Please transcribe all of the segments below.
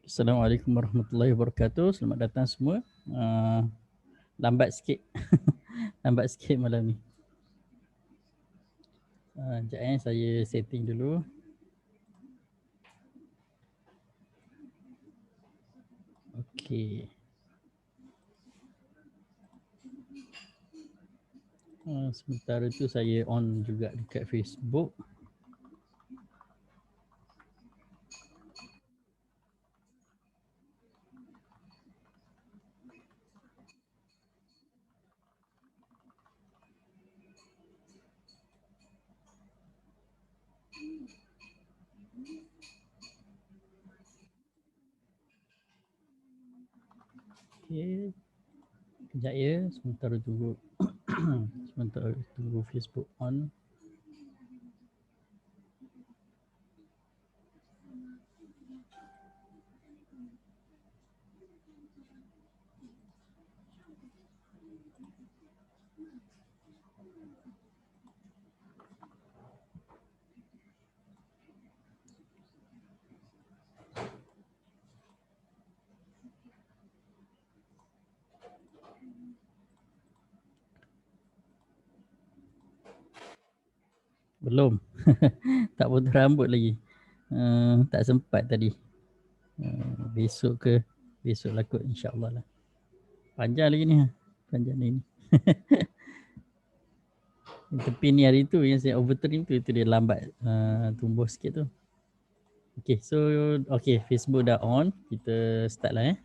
Assalamualaikum warahmatullahi wabarakatuh. Selamat datang semua. Lambat sikit. Lambat sikit malam ni. Sekejap saya setting dulu. Okey. Sementara tu saya on juga dekat Facebook. Okey. Kejap ya, sementara tunggu sementara tunggu Facebook on. Belum. Tak potong rambut lagi. Tak sempat tadi. Besok ke? Besok lah kot, insyaAllah lah. Panjang lagi ni. Panjang ni. Tepi ni hari tu yang saya overtrim tu, itu dia lambat tumbuh sikit tu. Okay, so okay, Facebook dah on. Kita start lah.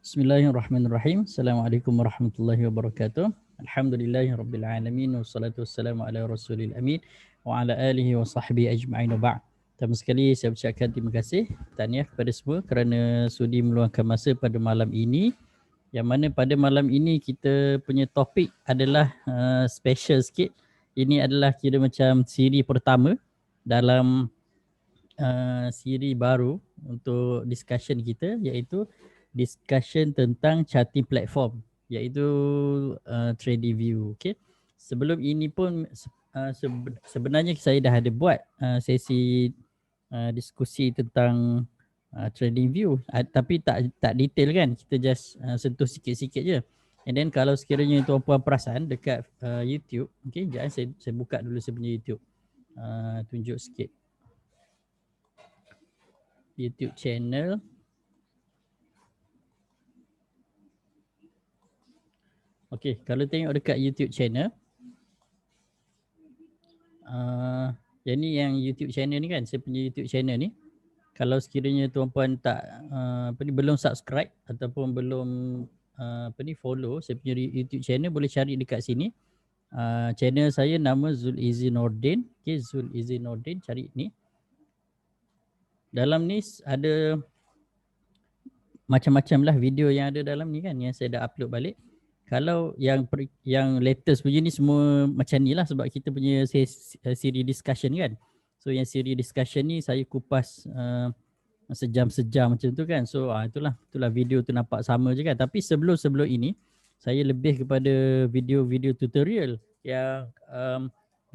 Bismillahirrahmanirrahim. Assalamualaikum warahmatullahi wabarakatuh. Alhamdulillahirrabbilalamin. Wassalatu wassalamu ala rasulil amin. Wa ala alihi wa sahbihi ajma'in wa ba'd. Pertama sekali saya ucapkan terima kasih, tahniah kepada semua kerana sudi meluangkan masa pada malam ini. Yang mana pada malam ini kita punya topik adalah special sikit. Ini adalah kira macam siri pertama dalam siri baru untuk discussion kita, iaitu discussion tentang charting platform, iaitu TradingView. Okay. Sebelum ini pun sebenarnya saya dah ada buat sesi diskusi tentang TradingView, tapi tak detail kan, kita just sentuh sikit-sikit je. And then kalau sekiranya tuan-puan perasan dekat YouTube, okay, sekejap saya buka dulu saya punya YouTube, tunjuk sikit YouTube channel. Okay, kalau tengok dekat YouTube channel, yang ni yang YouTube channel ni kan, saya punya YouTube channel ni. Kalau sekiranya tuan-puan tak belum subscribe ataupun belum follow saya punya YouTube channel, boleh cari dekat sini. Channel saya nama Zul Izzi Nordin. Okay, Zul Izzi Nordin, cari ni. Dalam ni ada macam-macam lah video yang ada dalam ni kan, yang saya dah upload balik. Kalau yang latest punya ni semua macam ni lah, sebab kita punya siri discussion kan. So yang siri discussion ni saya kupas sejam-sejam macam tu kan. So itulah video tu nampak sama je kan. Tapi sebelum ini saya lebih kepada video-video tutorial yang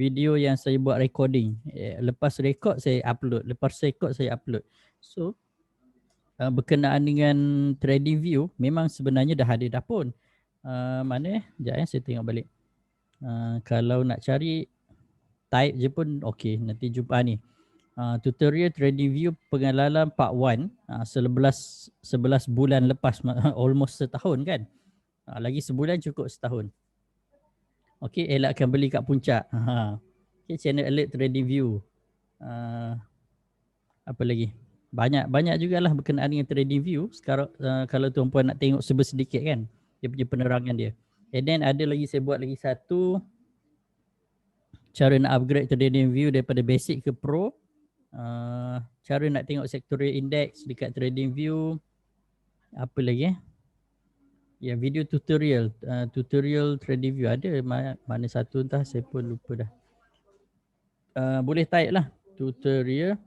video yang saya buat recording. Lepas record saya upload, lepas record saya upload. So berkenaan dengan TradingView memang sebenarnya dah ada dah pun. Mana sekejap saya tengok balik. Kalau nak cari type je pun okey, nanti jumpa ni. Tutorial TradingView pengalaman part 1 11 bulan lepas, almost setahun kan. Lagi sebulan cukup setahun. Okey, elakkan beli kat puncak. Okay, channel alert trading view. Apa lagi? Banyak jugalah berkenaan dengan trading view. Sekarang kalau tuan-puan nak tengok sedikit kan, dia punya penerangan dia. And then ada lagi, saya buat lagi satu, cara nak upgrade trading view daripada basic ke pro. Cara nak tengok sectorial index dekat trading view. Apa lagi ya, video tutorial, tutorial trading view ada mana satu entah saya pun lupa dah. Boleh type lah tutorial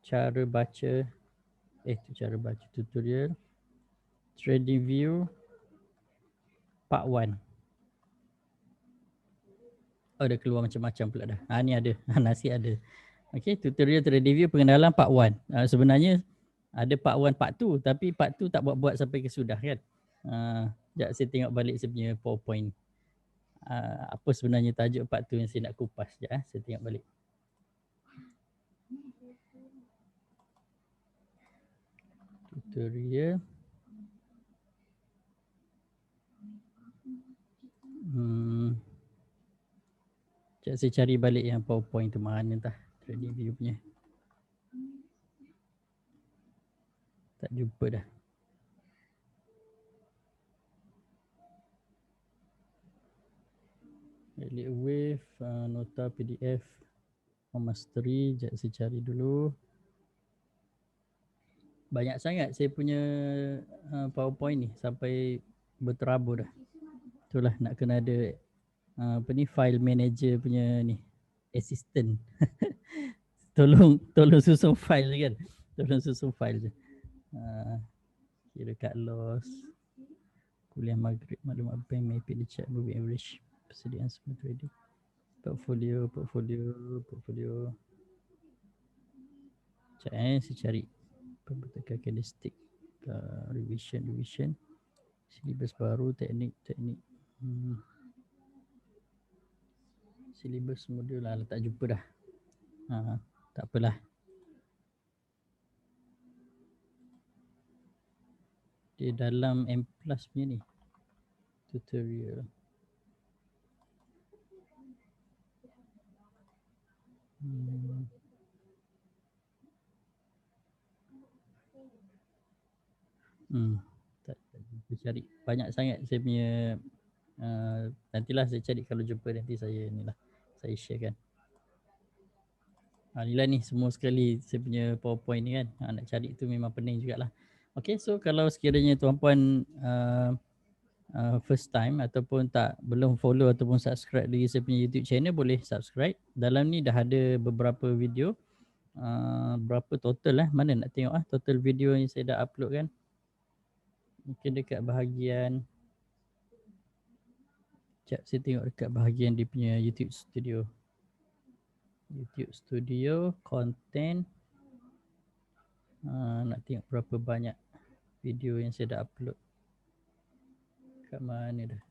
cara baca cara baca tutorial trading view part 1. Oh, dah keluar macam-macam pula dah. Ni ada. Nasi ada. Okey, tutorial trading view pengenalan part 1. Sebenarnya ada part 1, part 2, tapi part 2 tak buat sampai ke sudah kan. Sekejap saya tengok balik saya punya PowerPoint. Apa sebenarnya tajuk part 2 yang saya nak kupas. Sekejap saya tengok balik. Tutorial. Sekejap saya cari balik yang PowerPoint tu mana entah trading view punya. Tak jumpa dah. Elite Wave, nota PDF, mastery. Sekejap saya cari dulu. Banyak sangat saya punya PowerPoint ni sampai berterabur dah. Itulah nak kena ada apa ni, file manager punya ni, assistant. tolong susun file kan. Tolong susun file je. Kira kat loss. Kuliah maghrib, maklumat bank, mapit the chart, moving average, persediaan semua trading. Portfolio. Sekejap saya cari pembentakan candlestick, revision, syllabus baru, teknik. Syllabus modul lah, tak jumpa dah. Tak apalah. Dia dalam M+ punya ni tutorial. Tak cari banyak sangat saya punya. Nantilah saya cari, kalau jumpa nanti saya share kan. Inilah ni semua sekali saya punya PowerPoint ni kan. Nak cari tu memang pening jugalah. Okay, so kalau sekiranya tuan-puan first time ataupun belum follow ataupun subscribe lagi saya punya YouTube channel, boleh subscribe. Dalam ni dah ada beberapa video. Berapa total mana nak tengok total video yang saya dah upload kan. Mungkin dekat bahagian, sekejap saya tengok dekat bahagian dia punya YouTube Studio content. Nak tengok berapa banyak video yang saya dah upload. Kat mana dah?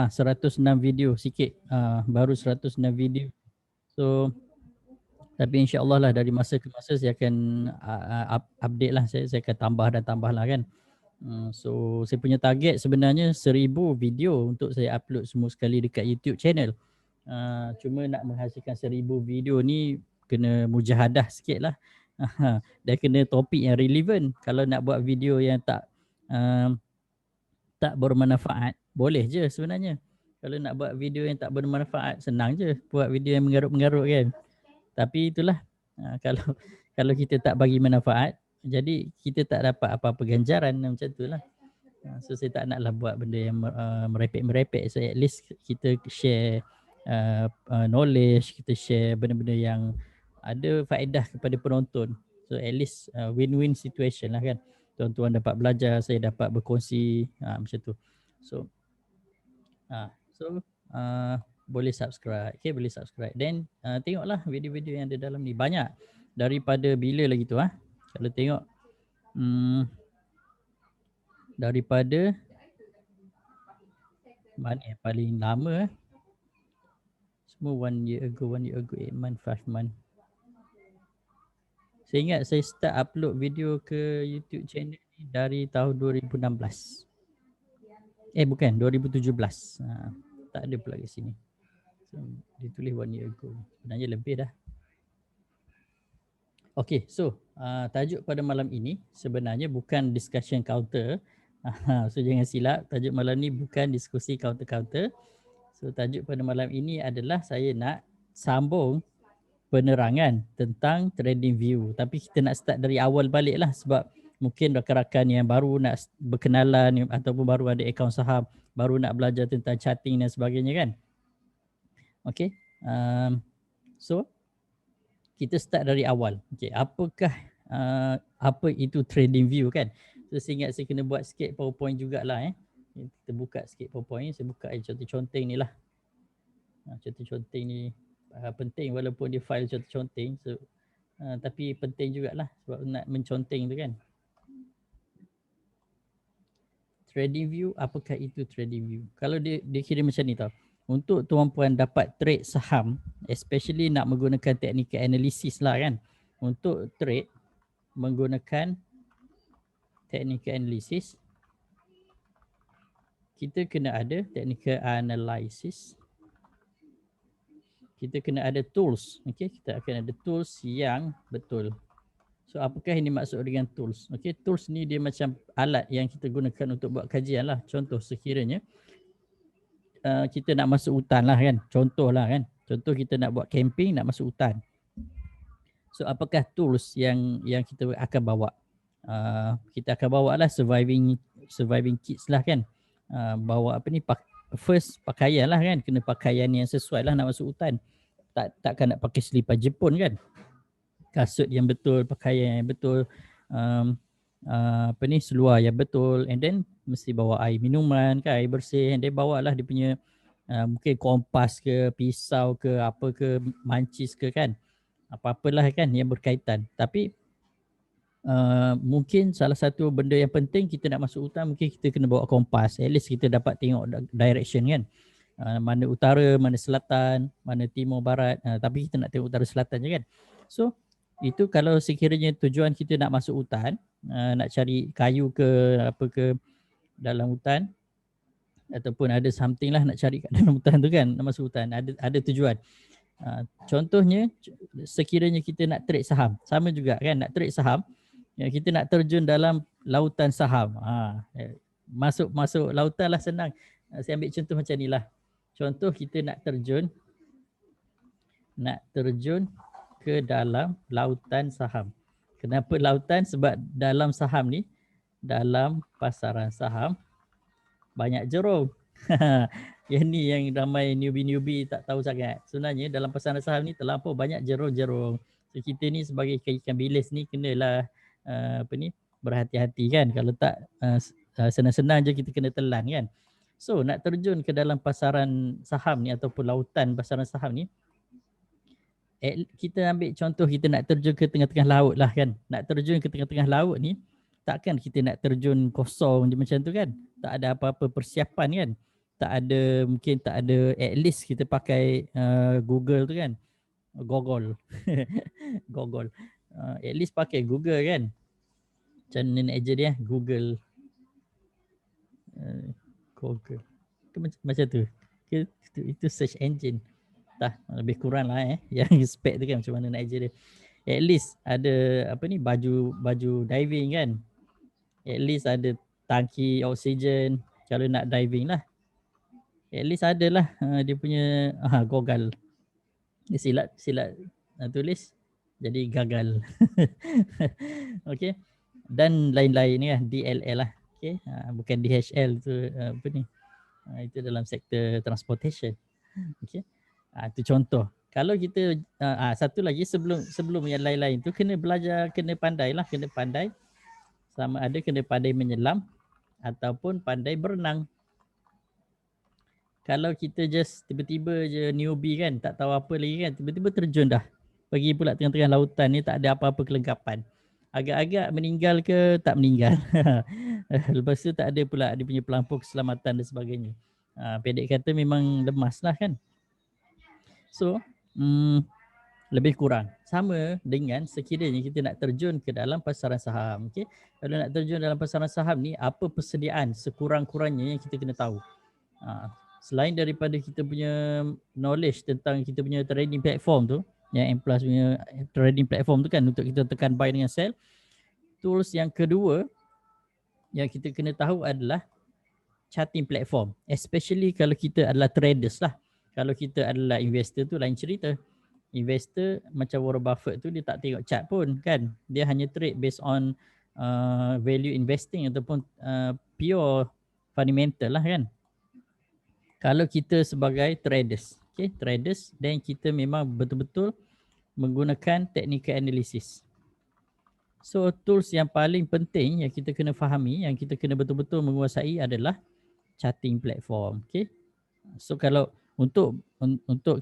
106 video sikit. Baru 106 video. So tapi insya-Allah lah dari masa ke masa saya akan update lah. Saya akan tambah lah kan. So saya punya target sebenarnya 1000 video untuk saya upload semua sekali dekat YouTube channel. Cuma nak menghasilkan 1000 video ni kena mujahadah sikit lah. Dan kena topik yang relevan. Kalau nak buat video yang tak bermanfaat, boleh je sebenarnya. Kalau nak buat video yang tak bermanfaat, senang je buat video yang mengarut-mengarut kan. Tapi itulah, kalau kita tak bagi manfaat, jadi kita tak dapat apa-apa ganjaran macam itulah. So saya tak naklah buat benda yang merepek-merepek. So at least kita share knowledge, kita share benda-benda yang ada faedah kepada penonton. So at least win-win situation lah kan. Tuan-tuan dapat belajar, saya dapat berkongsi, macam tu. So boleh subscribe. Okay, boleh subscribe. Then tengoklah video-video yang ada dalam ni. Banyak. Daripada bila lagi tu kalau tengok daripada mana yang paling lama Semua 1 year ago, 8 month, 5 month. Saya ingat saya start upload video ke YouTube channel ni dari tahun 2016. Bukan, 2017. Tak ada pula kat sini. So, dia tulis 1 year ago. Sebenarnya lebih dah. Okay, so tajuk pada malam ini sebenarnya bukan discussion counter. So jangan silap, tajuk malam ni bukan diskusi counter-counter. So tajuk pada malam ini adalah saya nak sambung penerangan tentang TradingView. Tapi kita nak start dari awal balik lah sebab mungkin rakan-rakan yang baru nak berkenalan ataupun baru ada akaun saham, baru nak belajar tentang charting dan sebagainya kan. Okay, so kita start dari awal. Okay, apakah apa itu TradingView kan? So saya ingat saya kena buat sikit PowerPoint jugalah. Kita buka sikit PowerPoint. Saya buka contoh-conteng ni lah. Contoh-conteng ni penting walaupun dia file contoh-conteng. So, tapi penting jugalah sebab nak menconteng tu kan. TradingView, apakah itu TradingView? Kalau dia kira macam ni tau. Untuk tuan-puan dapat trade saham, especially nak menggunakan teknik analisis lah kan. Untuk trade menggunakan teknik analisis, kita kena ada teknik analisis. Kita kena ada tools. Okay, kita akan ada tools yang betul. So apakah ini maksud dengan tools? Okay, tools ni dia macam alat yang kita gunakan untuk buat kajian lah. Contoh sekiranya kita nak masuk hutan lah kan. Contoh lah kan. Contoh kita nak buat camping, nak masuk hutan. So apakah tools yang kita akan bawa? Kita akan bawa lah surviving kits lah kan. Bawa apa ni, first pakaian lah kan. Kena pakaian yang sesuai lah nak masuk hutan. Takkan nak pakai selipar Jepun kan. Kasut yang betul, pakaian yang betul, seluar yang betul, and then mesti bawa air minuman kan, air bersih, and then bawalah dia punya mungkin kompas ke, pisau ke, apa ke, mancis ke kan, apa-apalah kan yang berkaitan. Tapi mungkin salah satu benda yang penting kita nak masuk hutan, mungkin kita kena bawa kompas, at least kita dapat tengok direction kan, mana utara, mana selatan, mana timur, barat, tapi kita nak tengok utara selatan je kan. So itu kalau sekiranya tujuan kita nak masuk hutan, nak cari kayu ke apa ke dalam hutan, ataupun ada something lah nak cari kat dalam hutan tu kan, nak masuk hutan, ada tujuan. Contohnya sekiranya kita nak trade saham, sama juga kan, nak trade saham, kita nak terjun dalam lautan saham. Masuk lautan lah senang. Saya ambil contoh macam ni lah. Contoh kita nak terjun ke dalam lautan saham. Kenapa lautan? Sebab dalam saham ni, dalam pasaran saham banyak jerung. Yang ni yang ramai newbie tak tahu sangat. Sebenarnya dalam pasaran saham ni terlampau banyak jerung-jerung. So kita ni sebagai ikan bilis ni kenalah berhati-hati kan. Kalau tak senang-senang je kita kena telan kan. So nak terjun ke dalam pasaran saham ni ataupun lautan pasaran saham ni, kita ambil contoh kita nak terjun ke tengah-tengah laut lah kan. Nak terjun ke tengah-tengah laut ni, takkan kita nak terjun kosong je macam tu kan. Tak ada apa-apa persiapan kan. Mungkin tak ada, at least kita pakai Google tu kan. Google. Google. At least pakai Google kan. Macam mana aja dia, Google. Google. Macam tu. Itu search engine. Lebih kurang lah yang spek tu kan, macam mana nak ajar dia. At least ada baju diving kan. At least ada tangki oksigen kalau nak diving lah. At least ada lah dia punya goggle. Dia silat tulis jadi gagal. Okay. Dan lain-lain ni lah, DLL lah. Okay. Bukan DHL tu itu dalam sektor transportation. Okay. Itu contoh. Kalau kita satu lagi sebelum yang lain-lain tu kena belajar, kena pandai lah, kena pandai sama ada kena pandai menyelam ataupun pandai berenang. Kalau kita just tiba-tiba je newbie kan, tak tahu apa lagi kan, tiba-tiba terjun dah. Pergi pula tengah-tengah lautan ni tak ada apa-apa kelengkapan. Agak-agak meninggal ke tak meninggal. Lepas tu tak ada pula dia punya pelampau keselamatan dan sebagainya. Pendek kata memang lemas lah kan. So lebih kurang sama dengan sekiranya kita nak terjun ke dalam pasaran saham. Okay? Kalau nak terjun dalam pasaran saham ni, apa persediaan sekurang-kurangnya yang kita kena tahu. Selain daripada kita punya knowledge tentang kita punya trading platform tu, yang M Plus punya trading platform tu kan untuk kita tekan buy dengan sell, tools yang kedua yang kita kena tahu adalah charting platform, especially kalau kita adalah traders lah. Kalau kita adalah investor tu lain cerita. Investor macam Warren Buffett tu dia tak tengok chart pun kan, dia hanya trade based on value investing ataupun pure fundamental lah kan. Kalau kita sebagai traders, okay, traders, dan kita memang betul-betul menggunakan technical analysis. So tools yang paling penting yang kita kena fahami, yang kita kena betul-betul menguasai adalah charting platform. Okay. So kalau untuk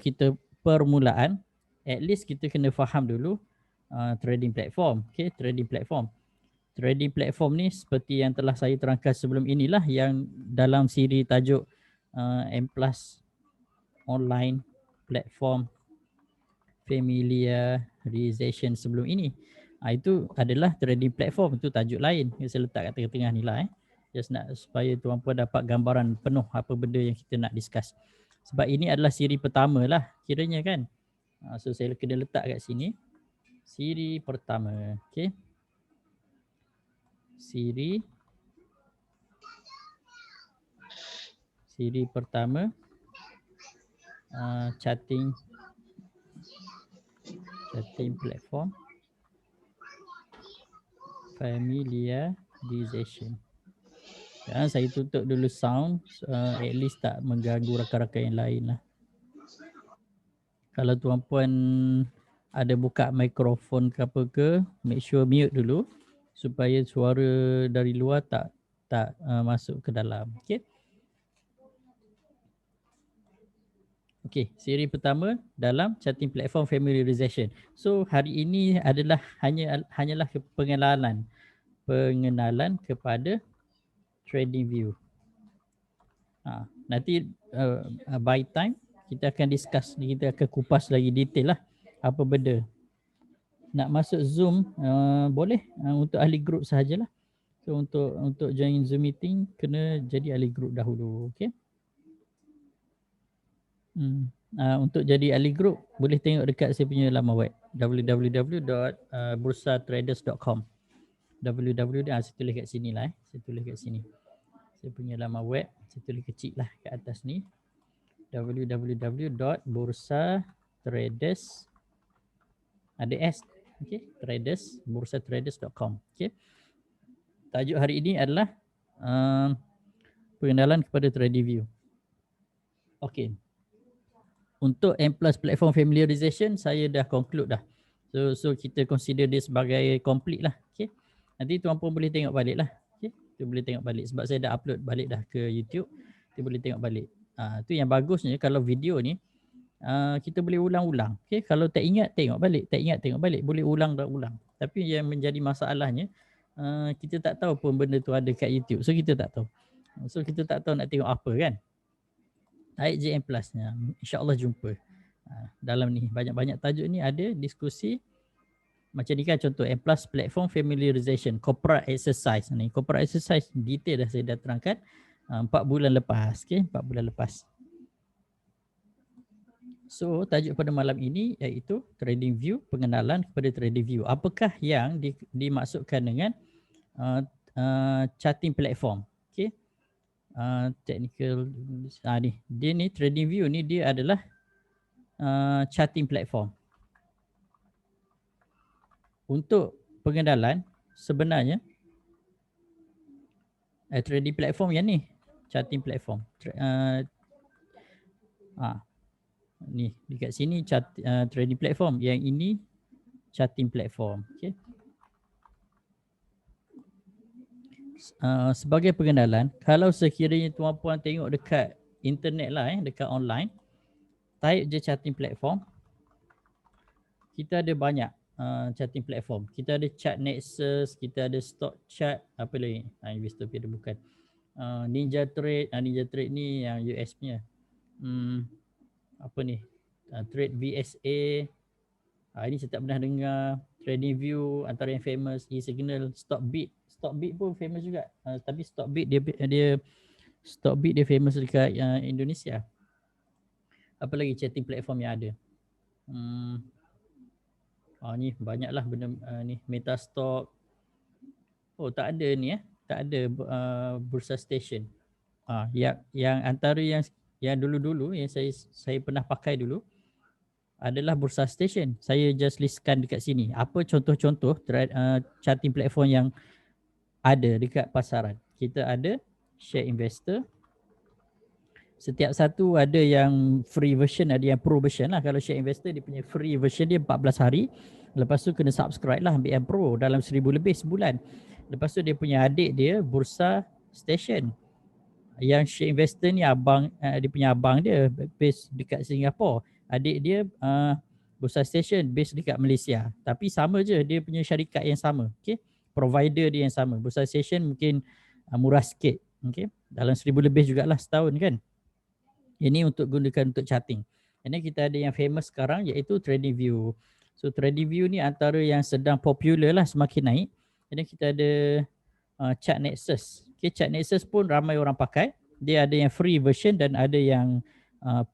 kita permulaan, at least kita kena faham dulu trading platform. Okay, trading platform. Trading platform ni seperti yang telah saya terangkan sebelum inilah yang dalam siri tajuk M Plus online platform familiarization sebelum ini. Itu adalah trading platform, itu tajuk lain yang saya letak kat tengah-tengah ni lah. Just nak supaya tuan-puan dapat gambaran penuh apa benda yang kita nak discuss. Sebab ini adalah siri pertama lah kiranya kan. So saya kena letak kat sini. Siri pertama. Okay. Siri pertama. Charting platform familiarization. Saya tutup dulu sound, at least tak mengganggu rakan-rakan yang lain lah. Kalau tuan-puan ada buka mikrofon ke apa ke, make sure mute dulu supaya suara dari luar tak masuk ke dalam. Okay. Okay, siri pertama dalam charting platform familiarization. So hari ini adalah hanyalah pengenalan kepada TradingView. Nanti by time kita akan discuss, kita akan kupas lagi detail lah apa benda. Nak masuk Zoom boleh, untuk ahli group sahajalah. So untuk join Zoom meeting kena jadi ahli group dahulu. Okay. Untuk jadi ahli group boleh tengok dekat saya punya laman web www.bursatraders.com. Saya tulis kat sini lah. Saya tulis kat sini. Saya punya laman web, saya tulis kecil lah kat atas ni. www.bursatraders ada S, okay, traders, bursatraders.com. Okay. Tajuk hari ini adalah pengenalan kepada TradingView. Okay. Untuk M Plus platform familiarization saya dah conclude dah. So kita consider dia sebagai complete lah. Okay. Nanti tuan-puan boleh tengok balik lah. Okay. Tu boleh tengok balik sebab saya dah upload balik dah ke YouTube. Tu boleh tengok balik. Tu yang bagusnya kalau video ni kita boleh ulang-ulang. Okay. Kalau tak ingat tengok balik, tak ingat tengok balik, boleh ulang dan ulang. Tapi yang menjadi masalahnya kita tak tahu pun benda tu ada kat YouTube. So kita tak tahu. So kita tak tahu nak tengok apa kan. Tarik je M Plus-nya. InsyaAllah jumpa. Dalam ni banyak-banyak tajuk ni ada diskusi. Macam ni kan contoh M Plus platform familiarization, corporate exercise ni. Corporate exercise detail dah saya dah terangkan 4 bulan lepas. Okay, 4 bulan lepas. So tajuk pada malam ini iaitu TradingView, pengenalan kepada TradingView. Apakah yang dimaksudkan dengan charting platform? Okay. Technical ni dia ni TradingView ni dia adalah charting platform. Untuk pengenalan sebenarnya trading platform yang ni charting platform. Ni dekat sini trading platform, yang ini charting platform. Okay. Sebagai pengenalan, kalau sekiranya tuan-puan tengok dekat internet lah, dekat online, type je charting platform. Kita ada banyak charting platform. Kita ada chart Nexus, kita ada stock chart, apa lagi? Investopedia bukan. Ninja Trade, Ninja Trade ni yang US punya. Apa ni? Trade VSA. Ini saya tak pernah dengar. Trading View antara yang famous. E-Signal, Stockbit. Stockbit pun famous juga. Tapi Stockbit dia famous dekat Indonesia. Apa lagi chatting platform yang ada? Ni banyaklah benda ni. Metastock. Oh, tak ada ni tak ada Bursa Station. Yang antara yang dulu-dulu yang saya pernah pakai dulu adalah Bursa Station. Saya just listkan dekat sini. Apa contoh-contoh charting platform yang ada dekat pasaran. Kita ada Share Investor. Setiap satu ada yang free version, ada yang pro version lah. Kalau Share Investor dia punya free version dia 14 hari. Lepas tu kena subscribe lah ambil yang pro dalam 1,000 lebih sebulan. Lepas tu dia punya adik dia Bursa Station. Yang Share Investor ni dia punya abang dia base dekat Singapura. Adik dia Bursa Station base dekat Malaysia. Tapi sama je, dia punya syarikat yang sama. Okay? Provider dia yang sama. Bursa Station mungkin murah sikit. Okay? Dalam 1,000 lebih jugalah setahun kan. Ini untuk gunakan untuk charting. Ini kita ada yang famous sekarang iaitu Trading View. So Trading View ni antara yang sedang popular lah, semakin naik. Jadi kita ada Chart Nexus. Okay, Chart Nexus pun ramai orang pakai. Dia ada yang free version dan ada yang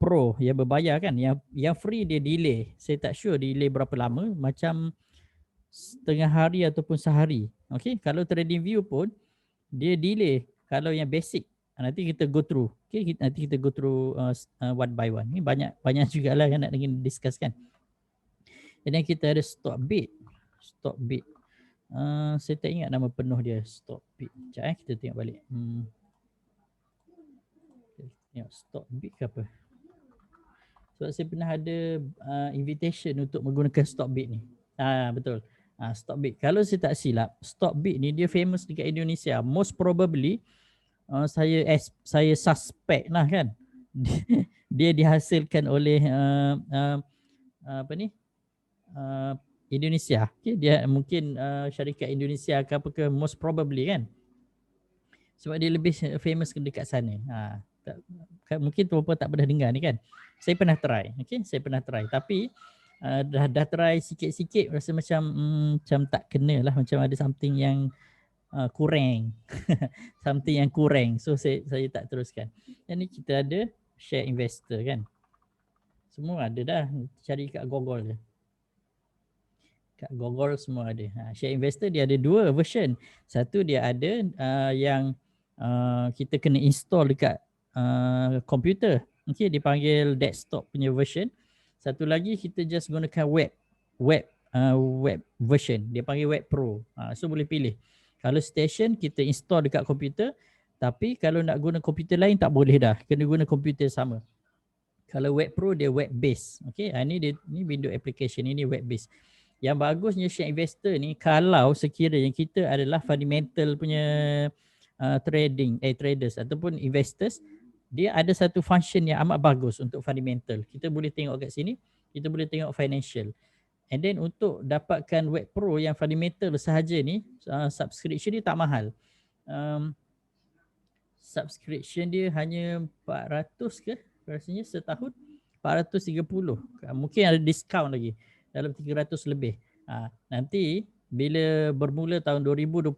pro yang berbayar kan. Yang free dia delay. Saya tak sure delay berapa lama, macam setengah hari ataupun sehari. Okay, kalau Trading View pun dia delay. Kalau yang basic nanti kita go through. Okay, nanti kita go through one by one. Ni banyak jugalah yang nak discuss kan. Dan kita ada Stockbit. Stockbit. Saya tak ingat nama penuh dia. Stockbit. Sekejap kita tengok balik. Tengok Stockbit ke apa. Sebab saya pernah ada invitation untuk menggunakan Stockbit ni. Betul. Stockbit. Kalau saya tak silap, Stockbit ni dia famous dekat Indonesia. Most probably saya suspect lah kan. Dia dihasilkan oleh Indonesia. Okay, dia mungkin syarikat Indonesia ke apa ke, most probably kan. Sebab dia lebih famous dekat sana. Mungkin tuan-tuan tak pernah dengar ni kan. Saya pernah try. Okay, saya pernah try. Tapi dah try sikit-sikit rasa macam tak kena lah. Macam ada something yang kurang. Something yang kurang. So saya tak teruskan. Dan ni kita ada Share Investor kan. Semua ada dah. Cari kat Google je. Kat Google semua ada. Share Investor dia ada dua version. Satu dia ada yang kita kena install dekat komputer. Okay, dipanggil desktop punya version. Satu lagi kita just gunakan web version. Dia panggil Web Pro. So boleh pilih. Kalau station kita install dekat komputer, tapi kalau nak guna komputer lain tak boleh dah. Kena guna komputer sama. Kalau Web Pro dia web base. Okay, ni window application, ini web base. Yang bagusnya Share Investor ni kalau sekiranya kita adalah fundamental punya traders ataupun investors, dia ada satu function yang amat bagus untuk fundamental. Kita boleh tengok kat sini, kita boleh tengok financial. And then untuk dapatkan Web Pro yang fundamental sahaja ni, subscription dia tak mahal. Subscription dia hanya 400 ke rasanya setahun, 430. Mungkin ada discount lagi dalam 300 lebih. Nanti bila bermula tahun 2021,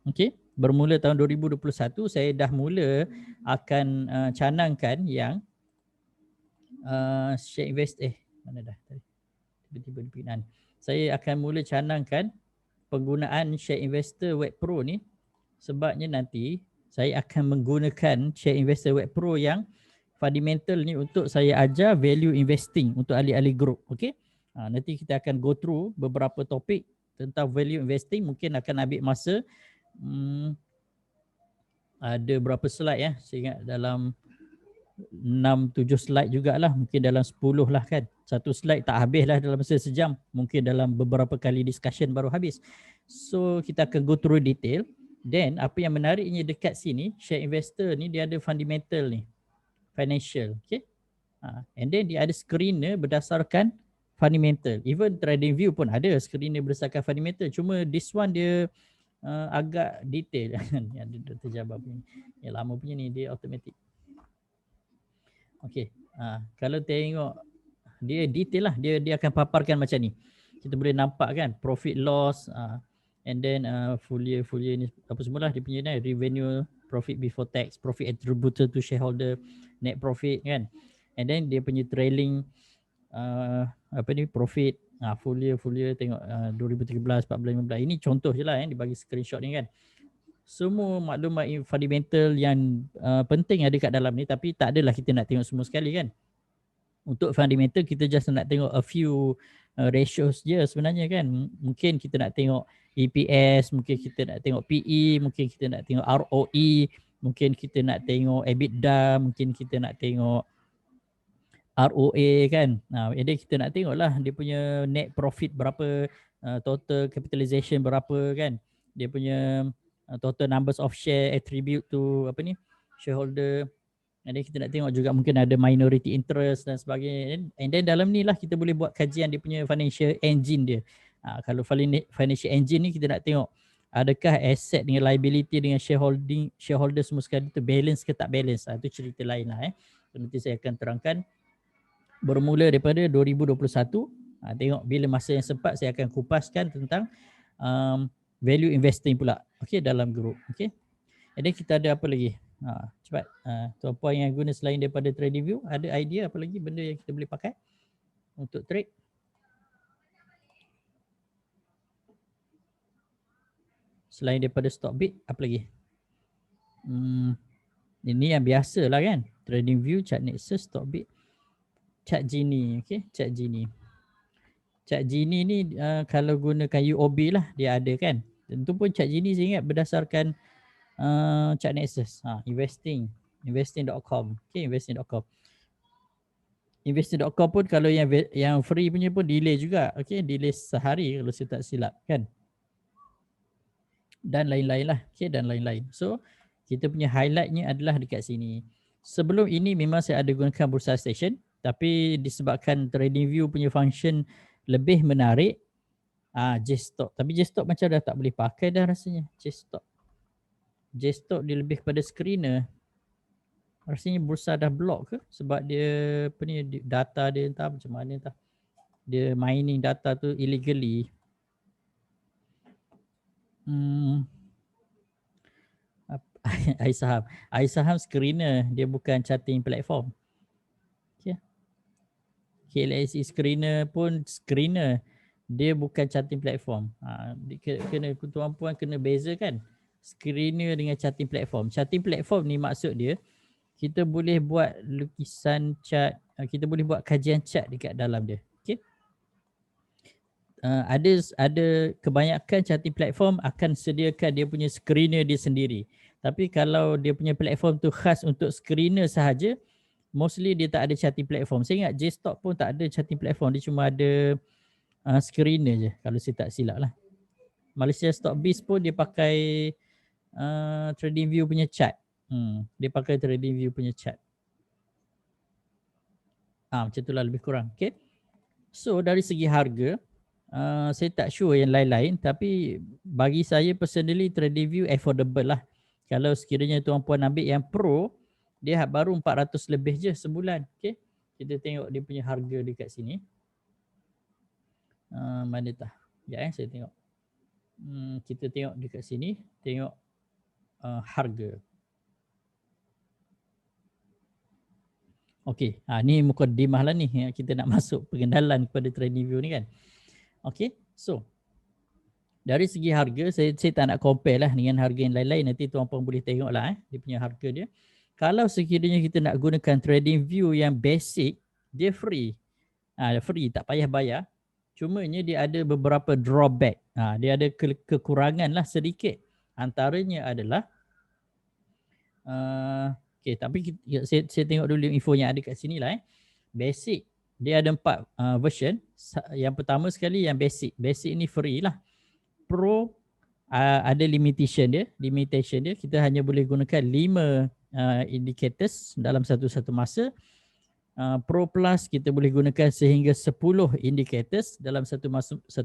okey, bermula tahun 2021 saya dah mula akan canangkan yang Share Invest mana dah tadi tiba-tiba dipindahan. Saya akan mula canangkan penggunaan Share Investor Web Pro ni, sebabnya nanti saya akan menggunakan Share Investor Web Pro yang fundamental ni untuk saya ajar value investing untuk ahli-ahli group. Okay, nanti kita akan go through beberapa topik tentang value investing. Mungkin akan ambil masa ada berapa slide ya, saya ingat dalam 6-7 slide jugalah, mungkin dalam 10 lah kan. Satu slide tak habis lah dalam masa sejam, mungkin dalam beberapa kali discussion baru habis. So kita akan go through detail. Then apa yang menariknya dekat sini, Share Investor ni dia ada fundamental ni, financial. Okay, and then dia ada screener berdasarkan fundamental. Even Trading View pun ada screener berdasarkan fundamental. Cuma this one dia agak detail. Ada terjabar punya. Yang lama punya ni dia automatic. Okey, kalau tengok dia detail lah, dia akan paparkan macam ni. Kita boleh nampak kan profit loss, and then full year ni apa semualah dia punya ni, revenue, profit before tax, profit attributable to shareholder, net profit kan. And then dia punya trailing apa ni, profit full year tengok 2013, 14, 15. Ini contoh je lah dibagi screenshot ni kan. Semua maklumat fundamental yang penting ada kat dalam ni, tapi tak adalah kita nak tengok semua sekali kan. Untuk fundamental kita just nak tengok a few ratios je sebenarnya kan. Mungkin kita nak tengok EPS, mungkin kita nak tengok PE, mungkin kita nak tengok ROE, mungkin kita nak tengok EBITDA, mungkin kita nak tengok ROA kan. Jadi kita nak tengok lah dia punya net profit berapa, total capitalization berapa kan. Dia punya total numbers of share attribute to apa ni, shareholder. Jadi kita nak tengok juga mungkin ada minority interest dan sebagainya. And then dalam ni lah kita boleh buat kajian dia punya financial engine dia. Kalau financial engine ni kita nak tengok adakah asset dengan liability dengan shareholder semua sekali tu balance ke tak balance. Itu cerita lain lah. Nanti saya akan terangkan. Bermula daripada 2021, tengok bila masa yang sempat saya akan kupaskan tentang value investing pula, okey, dalam group. Okey, jadi kita ada apa lagi? Cepat, tuan-puan yang guna selain daripada trading view, ada idea apa lagi benda yang kita boleh pakai untuk trade? Selain daripada stock bid, apa lagi? Ini yang biasa lah kan, trading view, chart nexus, stock bid, chart Gini. Okey, chart Gini. Chart Gini ni kalau gunakan UOB lah dia ada kan. Tentu pun chart Gini saya ingat berdasarkan chart nexus. Investing.com. Okay, investing.com. Investing.com pun kalau yang free punya pun delay juga. Okay, delay sehari kalau saya tak silap kan. Dan lain-lain lah. Okay, dan lain-lain. So kita punya highlightnya adalah dekat sini. Sebelum ini memang saya ada gunakan Bursa Station, tapi disebabkan TradingView punya function lebih menarik, JSTOC. Tapi JSTOC macam dah tak boleh pakai dah rasanya. JSTOC dia lebih kepada screener. Rasanya Bursa dah block ke? Sebab dia apa ni, data dia entah macam mana entah. Dia mining data tu illegally. iSaham screener, dia bukan charting platform. Okay. KLSE screener pun screener, dia bukan charting platform. Kena tuan-puan kena bezakan screener dengan charting platform. Charting platform ni maksud dia kita boleh buat lukisan chart, kita boleh buat kajian chart dekat dalam dia. Okay. Ada kebanyakan charting platform akan sediakan dia punya screener dia sendiri. Tapi kalau dia punya platform tu khas untuk screener sahaja, mostly dia tak ada charting platform. Saya ingat JSTOC pun tak ada charting platform, dia cuma ada screener je kalau saya tak silap lah. Malaysia Stock Biz pun dia pakai TradingView punya chart. Dia pakai TradingView punya chart. Macam itulah lebih kurang. Okay. So dari segi harga, saya tak sure yang lain-lain, tapi bagi saya personally TradingView affordable lah. Kalau sekiranya tuan-puan ambil yang pro, dia baru 400 lebih je sebulan. Okay. Kita tengok dia punya harga dekat sini. Mana tah? Sekejap saya tengok. Kita tengok dekat sini, tengok harga. Okey, ni mukadimah lah ni. Kita nak masuk pengenalan kepada TradingView ni kan. Okey, so dari segi harga, saya tak nak compare lah dengan harga yang lain-lain. Nanti tuan-puan boleh tengok lah dia punya harga dia. Kalau sekiranya kita nak gunakan TradingView yang basic, dia free. Free, tak payah bayar. Cumanya dia ada beberapa drawback. Dia ada kekurangan lah sedikit. Antaranya adalah tapi saya tengok dulu info yang ada kat sini lah. Basic, dia ada 4 version. Yang pertama sekali yang basic. Basic ni free lah. Pro ada limitation dia. Kita hanya boleh gunakan 5 indicators dalam satu masa. Pro Plus kita boleh gunakan sehingga 10 indicators dalam satu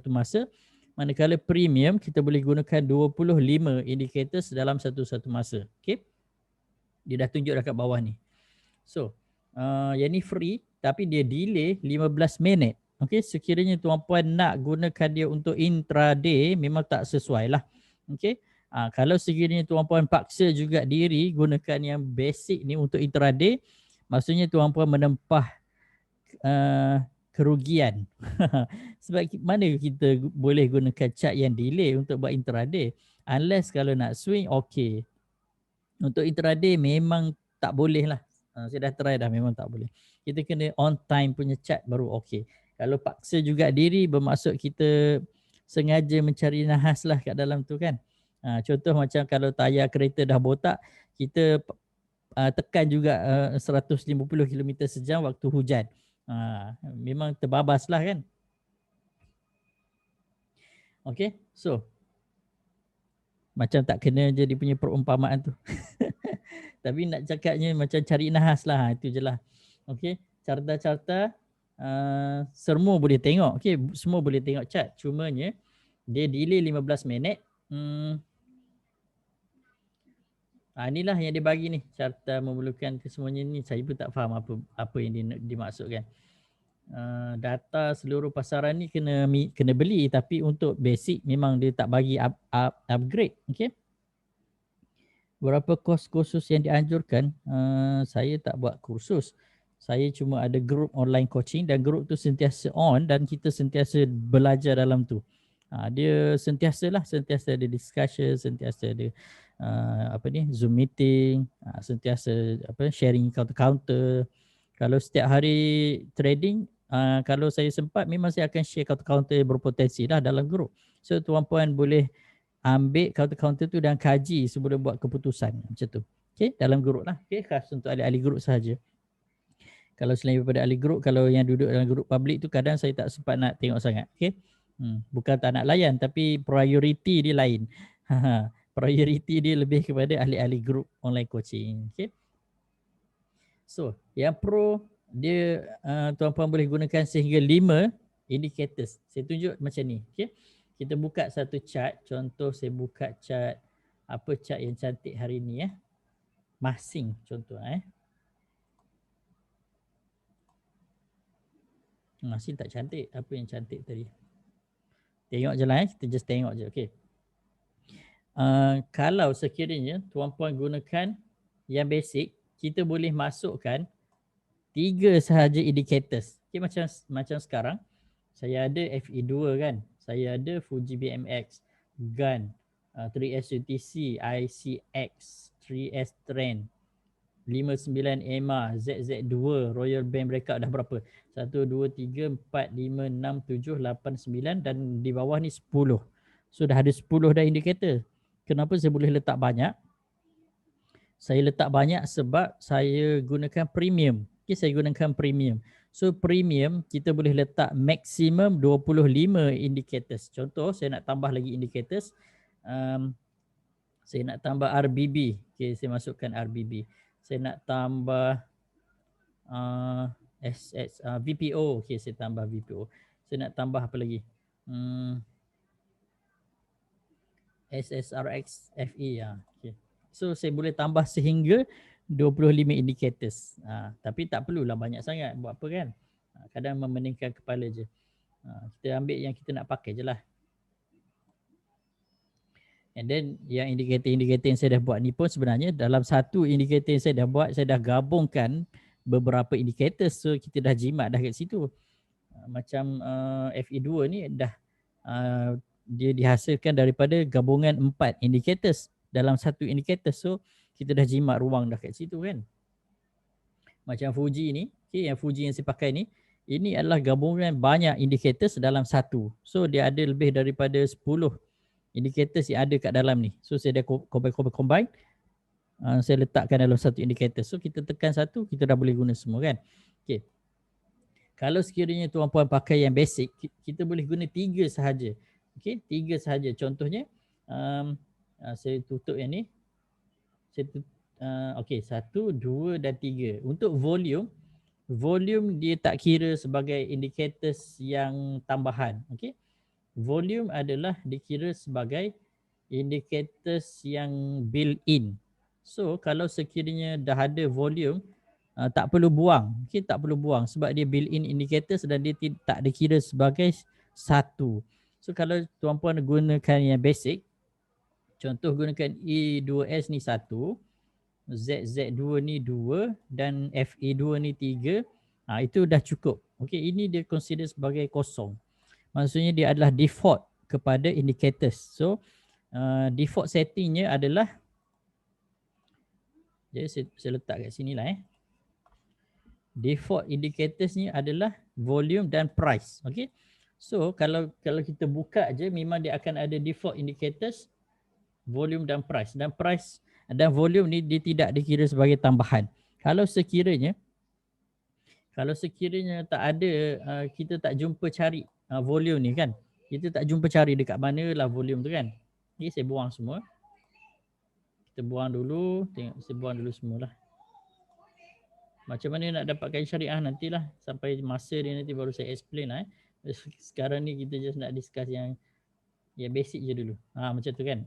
masa. Manakala Premium kita boleh gunakan 25 indicators dalam satu masa. Okay. Dia dah tunjuk dekat bawah ni. So yang ni free. tapi dia delay 15 minit. Okey, sekiranya tuan-puan nak gunakan dia untuk intraday memang tak sesuai lah. Okey. Kalau sekiranya tuan-puan paksa juga diri gunakan yang basic ni untuk intraday, maksudnya tuan-puan menempah kerugian. Sebab mana kita boleh gunakan chart yang delay untuk buat intraday? Unless kalau nak swing, okey. Untuk intraday memang tak boleh lah. Saya dah try dah, memang tak boleh. Kita kena on time punya chart baru okey. Kalau paksa juga diri bermaksud kita sengaja mencari nahas lah kat dalam tu kan. Contoh macam kalau tayar kereta dah botak, kita tekan juga 150 km sejam waktu hujan. Memang terbabas lah kan. Okay, so macam tak kena je dia punya perumpamaan tu. Tapi nak cakapnya macam cari nahas lah, itu je lah. Okay, carta-carta semua boleh tengok. Okay, semua boleh tengok chart. Cumanya dia delay 15 minit. Inilah yang dia bagi ni, carta memerlukan kesemuanya ni. Saya pun tak faham apa yang dimaksudkan. Data seluruh pasaran ni kena beli, tapi untuk basic memang dia tak bagi upgrade. Okay. Berapa kos kursus yang dianjurkan? Saya tak buat kursus. Saya cuma ada group online coaching dan group tu sentiasa on dan kita sentiasa belajar dalam tu. Dia sentiasa ada discussion, sentiasa ada Zoom meeting, sentiasa sharing counter-counter. Kalau setiap hari trading, kalau saya sempat memang saya akan share counter-counter berpotensi lah dalam group. So tuan-puan boleh ambil counter-counter tu dan kaji sebelum buat keputusan macam tu. Okay, dalam group lah. Okay, khas untuk ahli-ahli group sahaja. Kalau selain daripada ahli group, kalau yang duduk dalam group public tu kadang saya tak sempat nak tengok sangat. Okay. Bukan tak nak layan tapi priority dia lain. Priority dia lebih kepada ahli-ahli group online coaching. Okay. So, yang pro dia tuan-puan boleh gunakan sehingga 5 indicators. Saya tunjuk macam ni. Okay. Kita buka satu chart. Contoh saya buka chart, apa chart yang cantik hari ni ya. Masing contoh Masing tak cantik. Apa yang cantik tadi? Tengok je lah kita just tengok je. Okay. Kalau sekiranya tuan-puan gunakan yang basic, kita boleh masukkan 3 sahaja indicators. Okay, macam sekarang saya ada FE2 kan. Saya ada Fuji BMX, GAN, 3S UTC, ICX, 3S Trend, 59 EMA, ZZ2, Royal Band Breakout dah berapa? 1, 2, 3, 4, 5, 6, 7, 8, 9 dan di bawah ni 10. So dah ada 10 dah indikator. Kenapa saya boleh letak banyak? Saya letak banyak sebab saya gunakan premium. Okay, saya gunakan premium. So premium kita boleh letak maksimum 25 indicators. Contoh saya nak tambah lagi indicators. Saya nak tambah RBB. Okay, saya masukkan RBB. Saya nak tambah VPO. Okay, saya tambah VPO. Saya nak tambah apa lagi? SSRX FE. Okay. So saya boleh tambah sehingga 25 indicators. Tapi tak perlulah banyak sangat. Buat apa kan? Kadang memeningkan kepala je. Kita ambil yang kita nak pakai je lah. And then yang indikator-indikator yang saya dah buat ni pun sebenarnya dalam satu indikator yang saya dah buat, saya dah gabungkan beberapa indikator. So kita dah jimat dah kat situ. Macam FE2 ni dah dia dihasilkan daripada gabungan 4 indicators dalam satu indikator. So kita dah jimat ruang dah kat situ kan. Macam Fuji ni, okay, yang Fuji yang saya pakai ni, ini adalah gabungan banyak indicators dalam satu. So dia ada lebih daripada 10 indicators yang ada kat dalam ni. So saya dah combine. Saya letakkan dalam satu indikator. So kita tekan satu, kita dah boleh guna semua kan. Okay. Kalau sekiranya tuan-puan pakai yang basic, kita boleh guna 3 sahaja. Okay, 3 sahaja. Contohnya, saya tutup yang ni. Okay, 1, 2 dan 3. Untuk volume dia tak kira sebagai indicators yang tambahan. Okay. Volume adalah dikira sebagai indicators yang built-in. So kalau sekiranya dah ada volume, tak perlu buang. Okay, tak perlu buang sebab dia built-in indicators dan dia tak dikira sebagai satu. So kalau tuan-puan gunakan yang basic, contoh gunakan E2S ni 1, ZZ2 ni 2 dan FA2 ni 3, itu dah cukup. Okay, ini dia consider sebagai kosong. Maksudnya dia adalah default kepada indicators. So default settingnya adalah, jadi saya letak kat sini lah. Default indicators ni adalah volume dan price. Okay. So kalau kita buka je, memang dia akan ada default indicators, volume dan price. Dan volume ni dia tidak dikira sebagai tambahan. Kalau sekiranya tak ada, kita tak jumpa cari volume ni kan. Kita tak jumpa cari dekat mana lah volume tu kan. Ni saya buang semua. Kita buang dulu, saya buang dulu semualah. Macam mana nak dapatkan syariah nantilah, sampai masa dia nanti baru saya explain lah. Sekarang ni kita just nak discuss yang basic je dulu. Macam tu kan.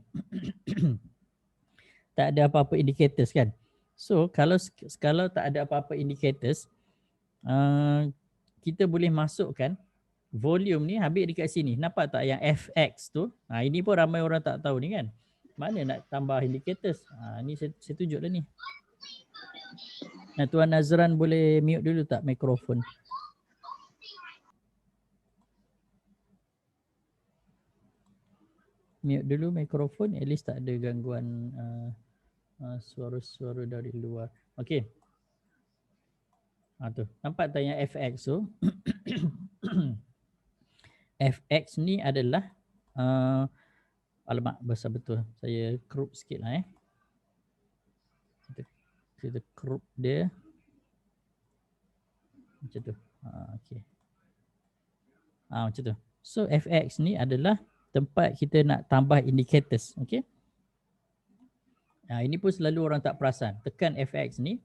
Tak ada apa-apa indicators kan. So kalau tak ada apa-apa indicators, kita boleh masukkan volume ni, ambil dekat sini. Nampak tak yang FX tu? Ini pun ramai orang tak tahu ni kan. Mana nak tambah indicators? Ni saya tunjuk dah ni. Tuan Nazran boleh mute dulu tak mikrofon? Mute dulu mikrofon, at least tak ada gangguan suara-suara dari luar. Okey. Tu. Nampak tak yang FX tu? FX ni adalah alamak, besar betul. Saya crop sikit lah kita crop dia macam tu. Okey. Macam tu. So FX ni adalah tempat kita nak tambah indicators. Okey. Ini pun selalu orang tak perasan. Tekan FX ni,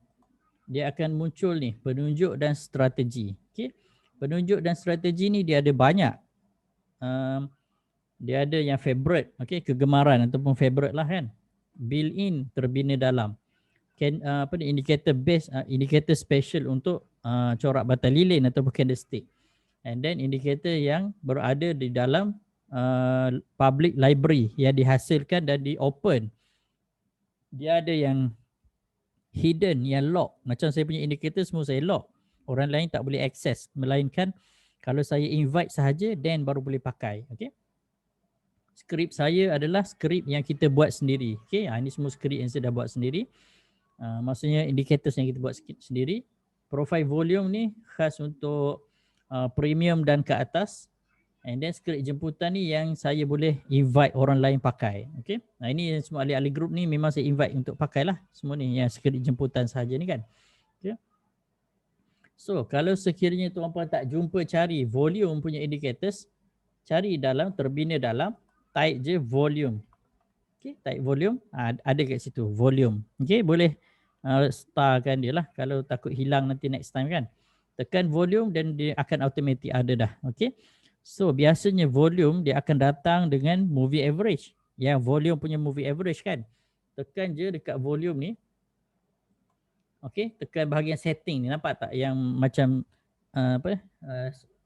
dia akan muncul ni penunjuk dan strategi. Okey. Penunjuk dan strategi ni dia ada banyak. Dia ada yang favorite, okey, kegemaran ataupun favorite lah kan. Built-in terbina dalam. Indicator base, indicator special untuk corak batang lilin ataupun candlestick. And then indicator yang berada di dalam public library yang dihasilkan dan di open. Dia ada yang hidden, yang lock. Macam saya punya indicator semua saya lock. Orang lain tak boleh access, melainkan kalau saya invite sahaja, then baru boleh pakai. Okay. Skrip saya adalah skrip yang kita buat sendiri. Okay. Ini semua skrip yang saya dah buat sendiri. Maksudnya indicators yang kita buat sendiri. Profile volume ni khas untuk premium dan ke atas. And then skrip jemputan ni yang saya boleh invite orang lain pakai. Okay. Ini semua ahli-ahli group ni memang saya invite untuk pakailah. Semua ni yang skrip jemputan sahaja ni kan. Okay. So kalau sekiranya tuan-puan tak jumpa cari volume punya indicators, cari dalam, terbina dalam, type je volume. Okay, type volume, ada kat situ volume. Okay, boleh starkan dia lah kalau takut hilang nanti next time kan. Tekan volume dan dia akan automatic ada dah. Okay, so biasanya volume dia akan datang dengan movie average. Yang volume punya movie average kan. Tekan je dekat volume ni. Okay, tekan bahagian setting ni, nampak tak yang macam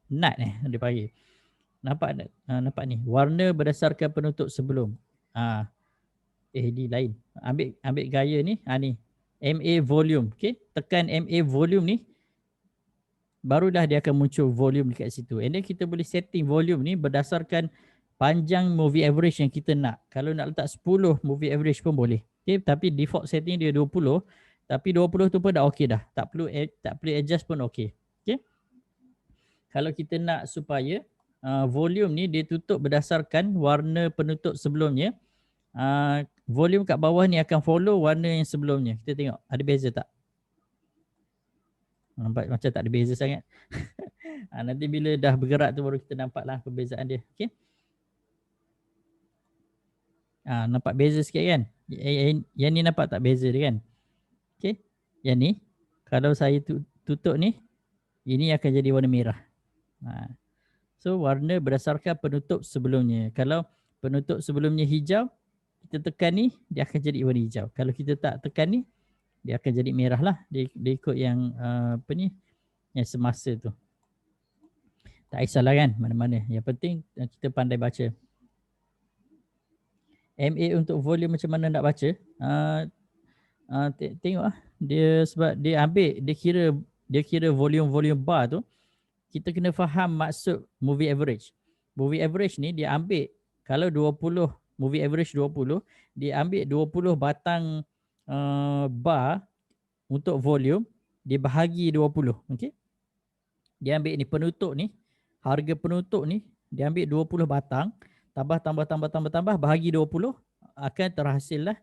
nut dia panggil. Nampak ni, warna berdasarkan penutup sebelum. Ni lain. Ambil gaya ni, ni MA volume. Okay, tekan MA volume ni, barulah dia akan muncul volume dekat situ. And then kita boleh setting volume ni berdasarkan panjang movie average yang kita nak. Kalau nak letak 10 movie average pun boleh. Okay, tapi default setting dia 20. Tapi 20 tu pun dah okey dah. Tak perlu adjust pun okey. Okay. Kalau kita nak supaya volume ni dia tutup berdasarkan warna penutup sebelumnya, volume kat bawah ni akan follow warna yang sebelumnya. Kita tengok ada beza tak? Nampak macam tak ada beza sangat. Nanti bila dah bergerak tu baru kita nampaklah perbezaan dia. Okay. Nampak beza sikit kan? Yang ni nampak tak beza dia kan? Okay. Yang ni kalau saya tutup ni, ini akan jadi warna merah. So warna berdasarkan penutup sebelumnya. Kalau penutup sebelumnya hijau, kita tekan ni, dia akan jadi warna hijau. Kalau kita tak tekan ni, dia akan jadi merah lah. Dia ikut yang apa ni, yang semasa tu. Tak kisahlah kan mana-mana. Yang penting kita pandai baca. MA untuk volume macam mana nak baca? Tengok lah. Dia sebab dia ambil, dia kira volume bar tu, kita kena faham maksud movie average. Movie average ni dia ambil, kalau 20, movie average 20, dia ambil 20 batang bar untuk volume, dia bahagi 20. Okay? Dia ambil ni penutup ni, harga penutup ni, dia ambil 20 batang, tambah, bahagi 20, akan terhasillah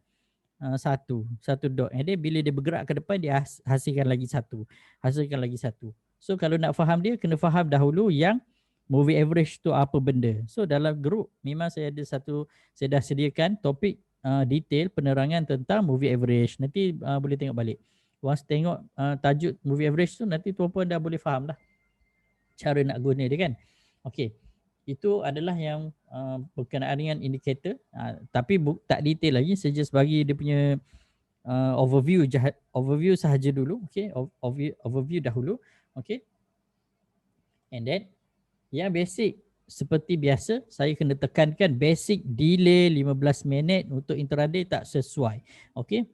satu dot. And then bila dia bergerak ke depan, dia hasilkan lagi satu. So kalau nak faham dia, kena faham dahulu yang movie average tu apa benda. So dalam group memang saya dah sediakan topik detail penerangan tentang movie average. Nanti boleh tengok balik. Once tengok tajuk movie average tu, nanti tuan-puan dah boleh faham lah cara nak guna dia kan. Okey. Itu adalah yang berkenaan dengan indikator, tapi tak detail lagi. Saya just bagi dia punya overview sahaja dulu. Okey, overview dahulu. Okey. And then yang basic, seperti biasa saya kena tekankan basic delay 15 minit untuk intraday tak sesuai. Okey.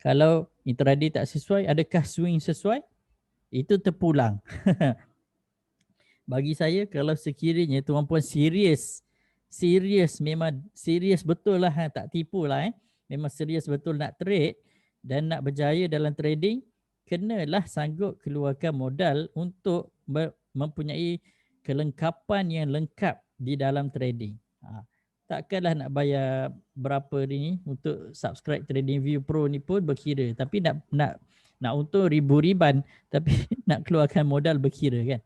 Kalau intraday tak sesuai, adakah swing sesuai? Itu terpulang. Bagi saya, kalau sekiranya tuan-puan serius, memang serius betul lah, tak tipu lah, memang serius betul nak trade dan nak berjaya dalam trading, kenalah sanggup keluarkan modal untuk mempunyai kelengkapan yang lengkap di dalam trading. Takkanlah nak bayar berapa ni untuk subscribe TradingView Pro ni pun berkira, tapi nak untung ribu-riban, tapi nak keluarkan modal berkira kan.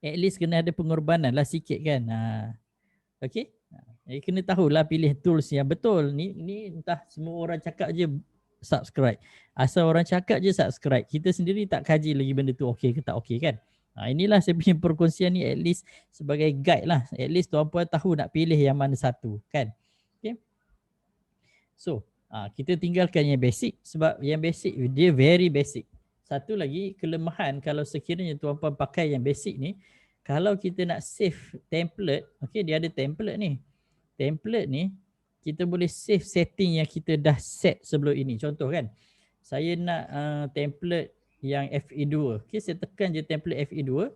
At least kena ada pengorbanan lah sikit kan. Okay. Kena tahulah pilih tools yang betul. Ni entah semua orang cakap je subscribe. Asal orang cakap je subscribe. Kita sendiri tak kaji lagi benda tu okey ke tak okey kan. Inilah saya punya perkongsian ni, at least sebagai guide lah. At least tuan-puan tahu nak pilih yang mana satu kan. Okay. So kita tinggalkan yang basic, sebab yang basic dia very basic. Satu lagi kelemahan kalau sekiranya tuan-puan pakai yang basic ni, kalau kita nak save template, okay, dia ada template ni. Template ni kita boleh save setting yang kita dah set sebelum ini. Contoh kan, saya nak template yang FE2. Okay, saya tekan je template FE2.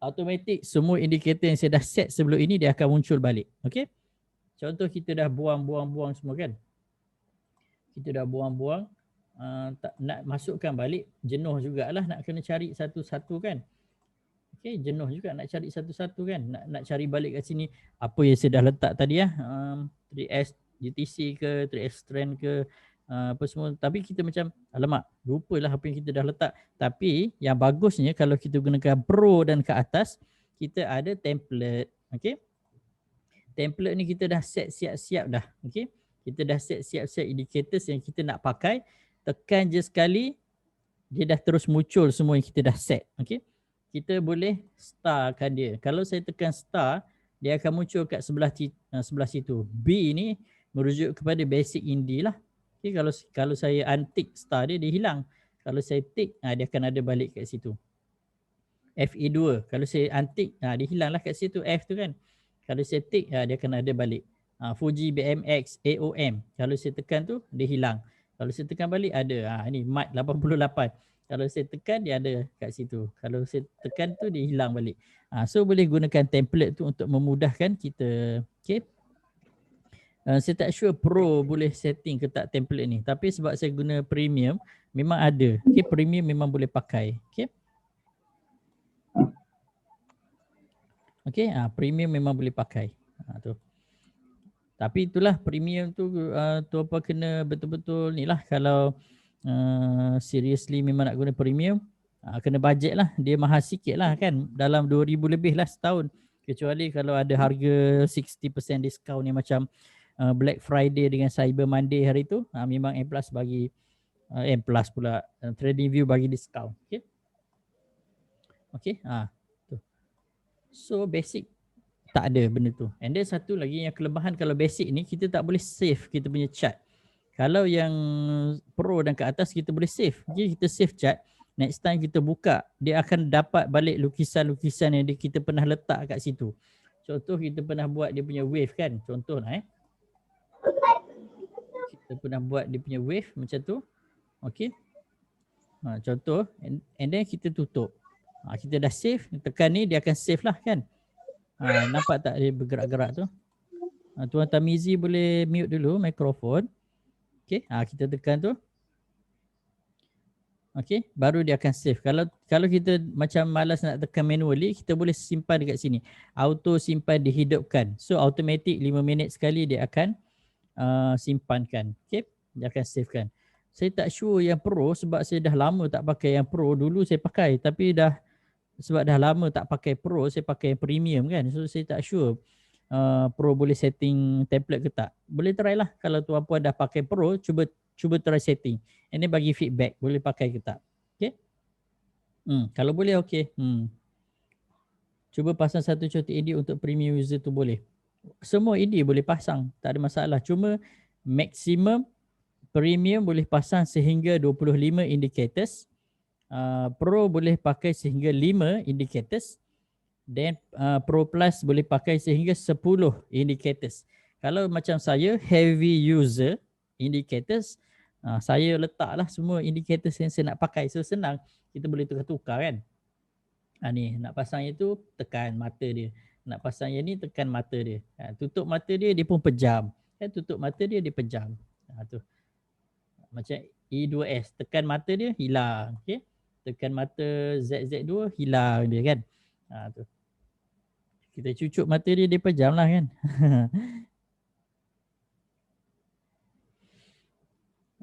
Automatik semua indikator yang saya dah set sebelum ini dia akan muncul balik. Okay. Contoh kita dah buang semua kan. Kita dah buang, tak nak masukkan balik, jenuh jugalah nak kena cari satu-satu kan. Okay, jenuh juga nak cari satu-satu kan. Nak cari balik kat sini apa yang saya dah letak tadi 3S GTC ke, 3S Trend ke, apa semua. Tapi kita macam alamak, lupalah apa yang kita dah letak. Tapi yang bagusnya kalau kita gunakan Pro dan ke atas, kita ada template. Okay. Template ni kita dah set siap-siap dah. Okay. Kita dah set siap-siap indicators yang kita nak pakai. Tekan je sekali, dia dah terus muncul semua yang kita dah set. Okay. Kita boleh starkan dia. Kalau saya tekan star, dia akan muncul kat sebelah situ. B ni merujuk kepada basic indie lah. Okay, kalau saya untick star dia hilang. Kalau saya tick, dia akan ada balik kat situ. FE2, kalau saya untick, dia hilang lah kat situ F tu kan. Kalau saya tick, dia akan ada balik. Fuji, BMX, AOM. Kalau saya tekan tu, dia hilang. Kalau saya tekan balik, ada. Ni MAT 88. Kalau saya tekan, dia ada kat situ. Kalau saya tekan tu, dia hilang balik. So boleh gunakan template tu untuk memudahkan kita. Okay. Saya tak sure Pro boleh setting ke tak template ni. Tapi sebab saya guna premium, memang ada. Okay, premium memang boleh pakai. Okay. Okay, premium memang boleh pakai. Tu. Tapi itulah premium tu apa kena betul-betul ni lah. Kalau seriously memang nak guna premium, kena budget lah. Dia mahal sikit lah kan. Dalam 2,000 lebih lah setahun. Kecuali kalau ada harga 60% discount yang macam Black Friday dengan Cyber Monday hari tu, memang M Plus bagi M Plus pula TradingView bagi discount. Okay. Okay. Tu. So basic tak ada benda tu. And then satu lagi yang kelemahan kalau basic ni, kita tak boleh save kita punya chart. Kalau yang Pro dan ke atas kita boleh save. Okay, kita save chart. Next time kita buka, dia akan dapat balik lukisan-lukisan yang kita pernah letak kat situ. Contoh kita pernah buat dia punya wave kan. Contoh lah kita pernah buat dia punya wave macam tu. Okay. Contoh and then kita tutup. Kita dah save, tekan ni dia akan save lah kan. Nampak tak dia bergerak-gerak tu? Tuan Tamizi boleh mute dulu mikrofon. Okay, kita tekan tu. Okay, baru dia akan save. Kalau kita macam malas nak tekan manually, kita boleh simpan dekat sini. Auto simpan dihidupkan. So automatic 5 minit sekali dia akan simpankan. Okay, dia akan savekan. Saya tak sure yang Pro sebab saya dah lama tak pakai yang Pro. Dulu saya pakai tapi sebab dah lama tak pakai Pro, saya pakai yang Premium kan. So saya tak sure Pro boleh setting template ke tak. Boleh try lah kalau tuan puan dah pakai Pro, cuba try setting. Ini bagi feedback boleh pakai ke tak. Okay. Kalau boleh okay. Cuba pasang satu cotik edit untuk premium user tu boleh. Semua edit boleh pasang, tak ada masalah. Cuma maksimum premium boleh pasang sehingga 25 indicators. Pro boleh pakai sehingga 5 indicators. Dan Pro Plus boleh pakai sehingga 10 indicators. Kalau macam saya heavy user indicators, saya letaklah semua indicators yang saya nak pakai. So senang, kita boleh tukar-tukar kan. Ni nak pasang yang tu tekan mata dia. Nak pasang yang ni tekan mata dia. Tutup mata dia pun pejam. Tutup mata dia pejam. Tu. Macam E2S, tekan mata dia hilang. Okay? Tekan mata ZZ2 hilang dia kan. Tu. Kita cucuk mata dia pejam lah kan.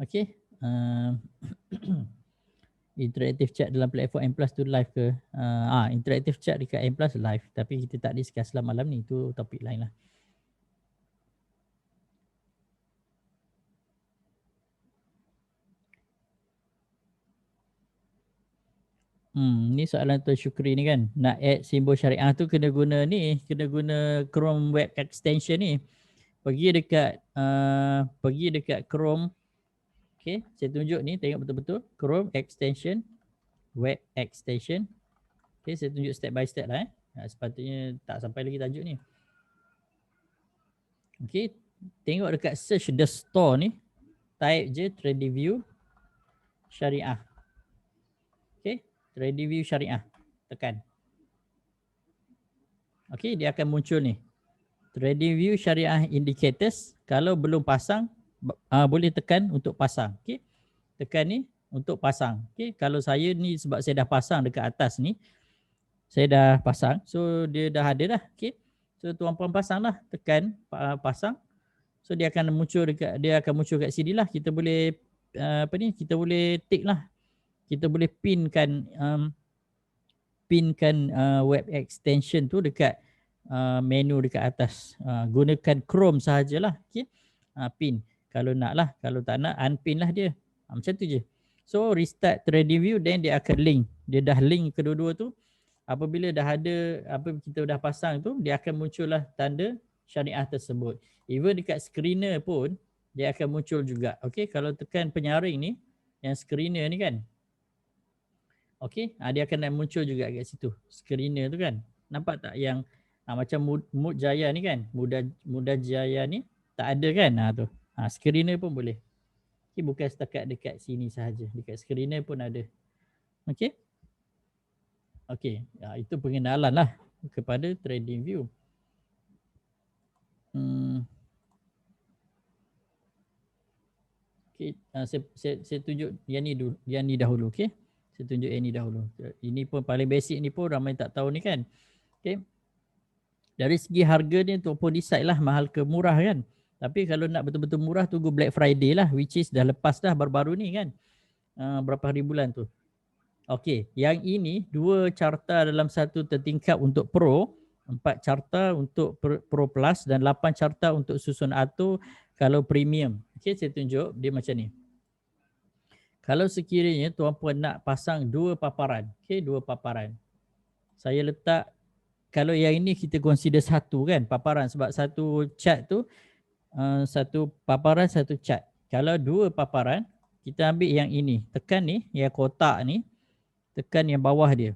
Okay. Interactive chat dalam platform M Plus tu live ke? Interactive chat dekat M Plus live. Tapi kita tak discuss lah malam ni. Tu topik lain lah. Ni soalan Tuan Syukri ni kan. Nak add simbol syariah tu kena guna ni. Kena guna Chrome Web Extension ni. Pergi dekat Chrome. Okay, saya tunjuk ni. Tengok betul-betul. Chrome Extension. Web Extension. Okay, saya tunjuk step by step lah. Sepatutnya tak sampai lagi tajuk ni. Okay, tengok dekat search the store ni. Type je Tradiview Syariah. Okay, Tradiview Syariah. Tekan. Okay, dia akan muncul ni. Tradiview Syariah Indicators. Kalau belum pasang, boleh tekan untuk pasang. Okay, tekan ni untuk pasang. Okay, kalau saya ni sebab saya dah pasang dekat atas ni. Saya dah pasang. So dia dah ada dah. Okay. So tuan puan pasang lah. Tekan pasang. So dia akan muncul kat sini lah. Kita boleh kita boleh tick lah. Kita boleh pinkan web extension tu dekat menu dekat atas. Gunakan Chrome sahajalah. Okay. Pin. Kalau nak lah. Kalau tak nak, unpin lah dia. Macam tu je. So restart Tradiview then dia akan link. Dia dah link kedua-dua tu. Apabila dah ada, kita dah pasang tu, dia akan muncullah tanda syariah tersebut. Even dekat screener pun, dia akan muncul juga. Okay, kalau tekan penyaring ni, yang screener ni kan. Okay, dia akan muncul juga kat situ. Screener tu kan. Nampak tak yang macam Mood Jaya ni kan. Muda Jaya ni tak ada kan. Tu. Screener pun boleh. Okay, bukan setakat dekat sini sahaja. Dekat screener pun ada. Okay. Okey, itu pengenalan lah kepada TradingView. Okay, saya tunjuk yang ni dahulu. Okay, saya tunjuk yang ni dahulu. Ini pun paling basic ni pun ramai tak tahu ni kan. Okay, dari segi harga ni tu pun decide lah mahal ke murah kan. Tapi kalau nak betul-betul murah tunggu Black Friday lah, which is dah lepas dah baru-baru ni kan. Berapa hari bulan tu. Okey, yang ini 2 carta dalam satu tertingkap untuk Pro, 4 carta untuk Pro Plus dan 8 carta untuk susun auto kalau premium. Okey, saya tunjuk dia macam ni. Kalau sekiranya tuan puan nak pasang 2 paparan, okey, 2 paparan. Saya letak, kalau yang ini kita consider satu kan, paparan sebab satu chart tu satu paparan satu chart. Kalau 2 paparan, kita ambil yang ini. Tekan ni, yang kotak ni. Tekan yang bawah dia.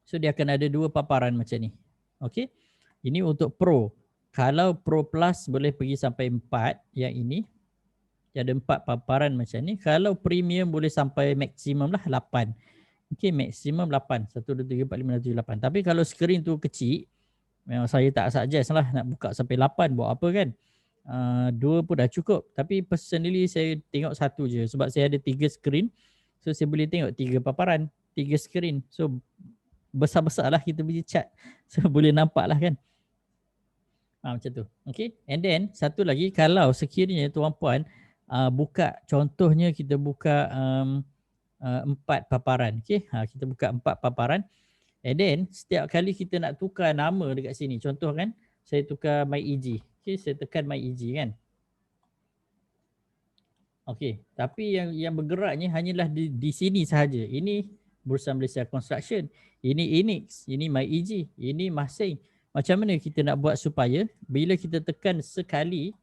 So dia akan ada 2 paparan macam ni. Okey. Ini untuk Pro. Kalau Pro Plus boleh pergi sampai 4 yang ini. Dia ada 4 paparan macam ni. Kalau Premium boleh sampai maksimum lah 8. Okey, maksimum 8. 1, 2, 3, 4, 5, 6, 7, 8. Tapi kalau skrin tu kecil, memang saya tak suggest lah nak buka sampai 8 buat apa kan. 2 pun dah cukup. Tapi personally saya tengok 1 je. Sebab saya ada 3 skrin. So saya boleh tengok 3 paparan, 3 skrin. So besar-besar lah kita punya chat. So boleh nampak lah kan. Macam tu. Okay. And then satu lagi, kalau sekiranya tuan puan buka, contohnya kita buka 4 paparan. Okay. Kita buka 4 paparan. And then setiap kali kita nak tukar nama dekat sini. Contoh kan, saya tukar MyEG. Okay, saya tekan MyEG kan. Okay, tapi yang bergeraknya hanyalah di sini sahaja. Ini Bursa Malaysia Construction. Ini Enix, ini MyEG, ini Masing. Macam mana kita nak buat supaya bila kita tekan sekali,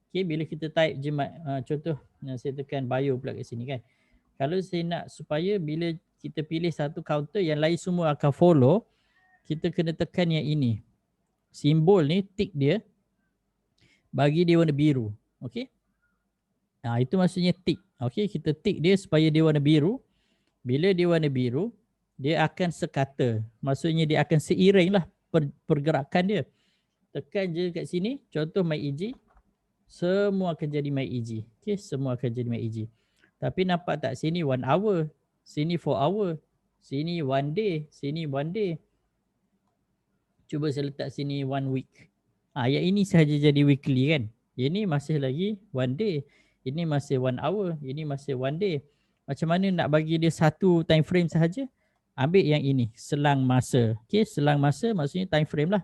okay, bila kita type je, contoh saya tekan bio pula kat sini kan. Kalau saya nak supaya bila kita pilih satu counter, yang lain semua akan follow, kita kena tekan yang ini. Simbol ni, tick dia, bagi dia warna biru. Okay. Itu maksudnya tick. Okay, kita tick dia supaya dia warna biru. Bila dia warna biru, dia akan sekata. Maksudnya dia akan seiring lah pergerakan dia. Tekan je kat sini, contoh MyEG, semua akan jadi MyEG. Okay, semua akan jadi MyEG. Tapi nampak tak, sini 1 hour, sini 4 hour, sini 1 day, sini 1 day. Cuba saya letak sini 1 week. Yang ini sahaja jadi weekly kan. Ini masih lagi 1 day. Ini masih 1 hour. Ini masih 1 day. Macam mana nak bagi dia satu time frame sahaja? Ambil yang ini, selang masa. Okay, selang masa maksudnya time frame lah.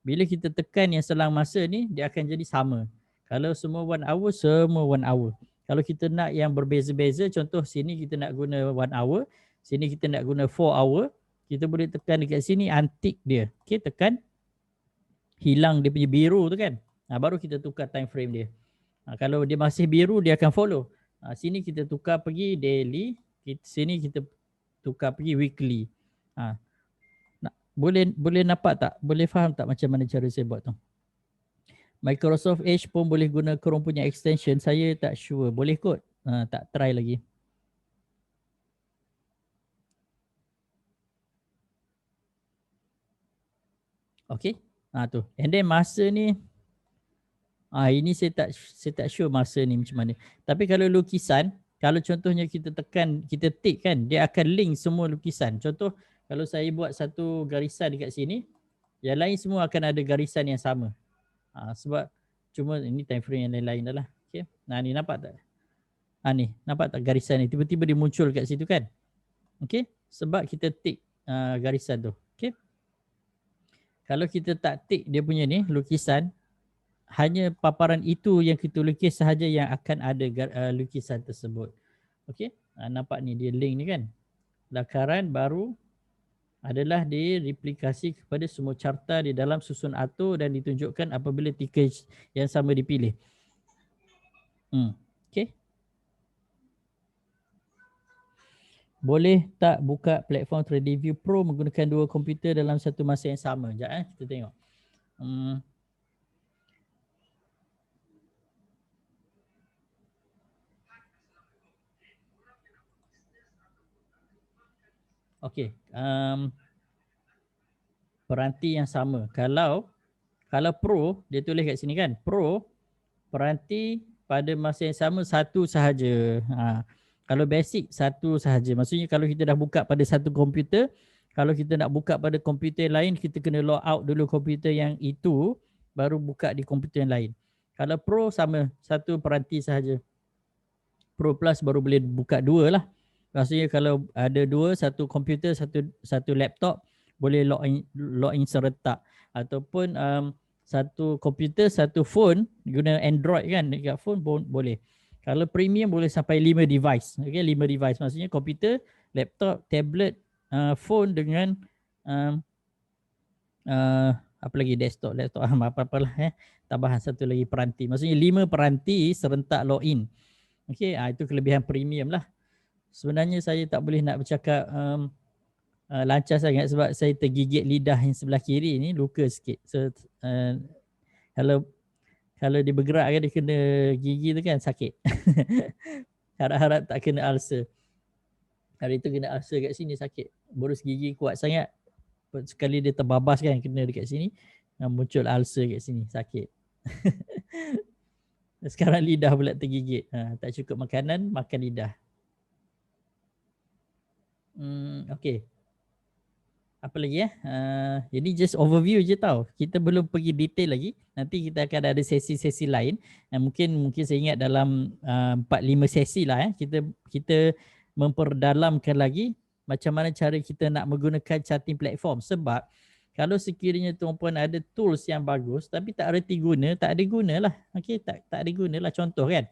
Bila kita tekan yang selang masa ni, dia akan jadi sama. Kalau semua 1 hour, semua 1 hour. Kalau kita nak yang berbeza-beza, contoh sini kita nak guna 1 hour, sini kita nak guna 4 hour, kita boleh tekan dekat sini, antik dia. Okay, tekan, hilang dia punya biru tu kan. Baru kita tukar time frame dia. Kalau dia masih biru, dia akan follow. Sini kita tukar pergi daily, sini kita tukar pergi weekly. Boleh nampak tak? Boleh faham tak macam mana cara saya buat tu? Microsoft Edge pun boleh guna Chrome punya extension. Saya tak sure. Boleh kot? Tak try lagi. Okay. Tu. And then masa ni, ini saya tak sure masa ni macam mana. Tapi kalau lukisan, kalau contohnya kita tekan, kita tick kan, dia akan link semua lukisan. Contoh, kalau saya buat satu garisan dekat sini, yang lain semua akan ada garisan yang sama. Sebab cuma ini time frame yang lain-lain dah lah. Okay. Ni nampak tak? Ni, nampak tak garisan ni? Tiba-tiba dia muncul kat situ kan? Okay. Sebab kita tick garisan tu. Okay. Kalau kita tak tick dia punya ni, lukisan, hanya paparan itu yang kita lukis sahaja yang akan ada lukisan tersebut. Okey, nampak ni dia link ni kan. Lakaran baru adalah direplikasi kepada semua carta di dalam susun atur dan ditunjukkan apabila tiga yang sama dipilih. Okey. Boleh tak buka platform TradingView Pro menggunakan 2 komputer dalam satu masa yang sama? Sekejap kita tengok. Okey, peranti yang sama. Kalau Pro, dia tulis kat sini kan, Pro, peranti pada masa yang sama satu sahaja. Kalau basic satu sahaja. Maksudnya kalau kita dah buka pada satu komputer, kalau kita nak buka pada komputer lain, kita kena log out dulu komputer yang itu, baru buka di komputer yang lain. Kalau Pro sama, satu peranti sahaja. Pro Plus baru boleh buka 2 lah. Maksudnya kalau ada 2, satu komputer, satu laptop, boleh login serentak. Ataupun satu komputer, satu phone, guna Android kan, dekat phone pun boleh. Kalau premium boleh sampai 5 device. Okay, 5 device. Maksudnya komputer, laptop, tablet, phone dengan apa lagi desktop apa-apalah tambahan satu lagi peranti. Maksudnya 5 peranti serentak login. Okey, itu kelebihan premium lah. Sebenarnya saya tak boleh nak bercakap lancar sangat sebab saya tergigit lidah yang sebelah kiri ni, luka sikit. So kalau dia bergerak kan, dia kena gigi tu kan sakit. Harap-harap tak kena ulcer. Hari tu kena ulcer kat sini sakit. Boros gigi kuat sangat. Sekali dia terbabas kan, kena dekat sini, muncul ulcer kat sini, sakit. Sekarang lidah pula tergigit. Tak cukup makanan, makan lidah. Okay. Apa lagi Ini just overview je tau. Kita belum pergi detail lagi. Nanti kita akan ada sesi-sesi lain. Mungkin saya ingat dalam 4-5 sesi lah kita memperdalamkan lagi macam mana cara kita nak menggunakan chatting platform. Sebab kalau sekiranya tuan-puan ada tools yang bagus tapi tak reti guna, tak ada gunalah. Okay, tak ada gunalah. Contoh kan.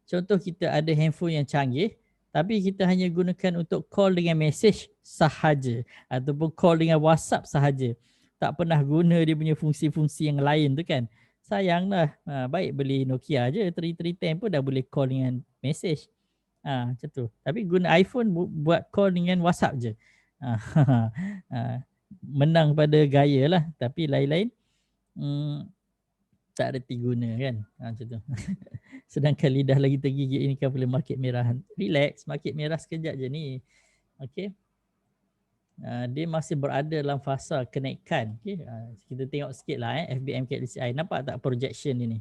Contoh kita ada handphone yang canggih tapi kita hanya gunakan untuk call dengan message sahaja ataupun call dengan WhatsApp sahaja. Tak pernah guna dia punya fungsi-fungsi yang lain tu kan. Sayanglah. Baik beli Nokia je, 3310 pun dah boleh call dengan message. Macam tu. Tapi guna iPhone buat call dengan WhatsApp je. Menang pada gaya lah. Tapi lain-lain tak reti guna kan. Macam tu. Sedangkan lidah lagi tergigit ini kan boleh market merah. Relax, market merah sekejap je ni. Okay. Dia masih berada dalam fasa kenaikan. Okay. Kita tengok sikit lah FBM KLCI. Nampak tak projection ini?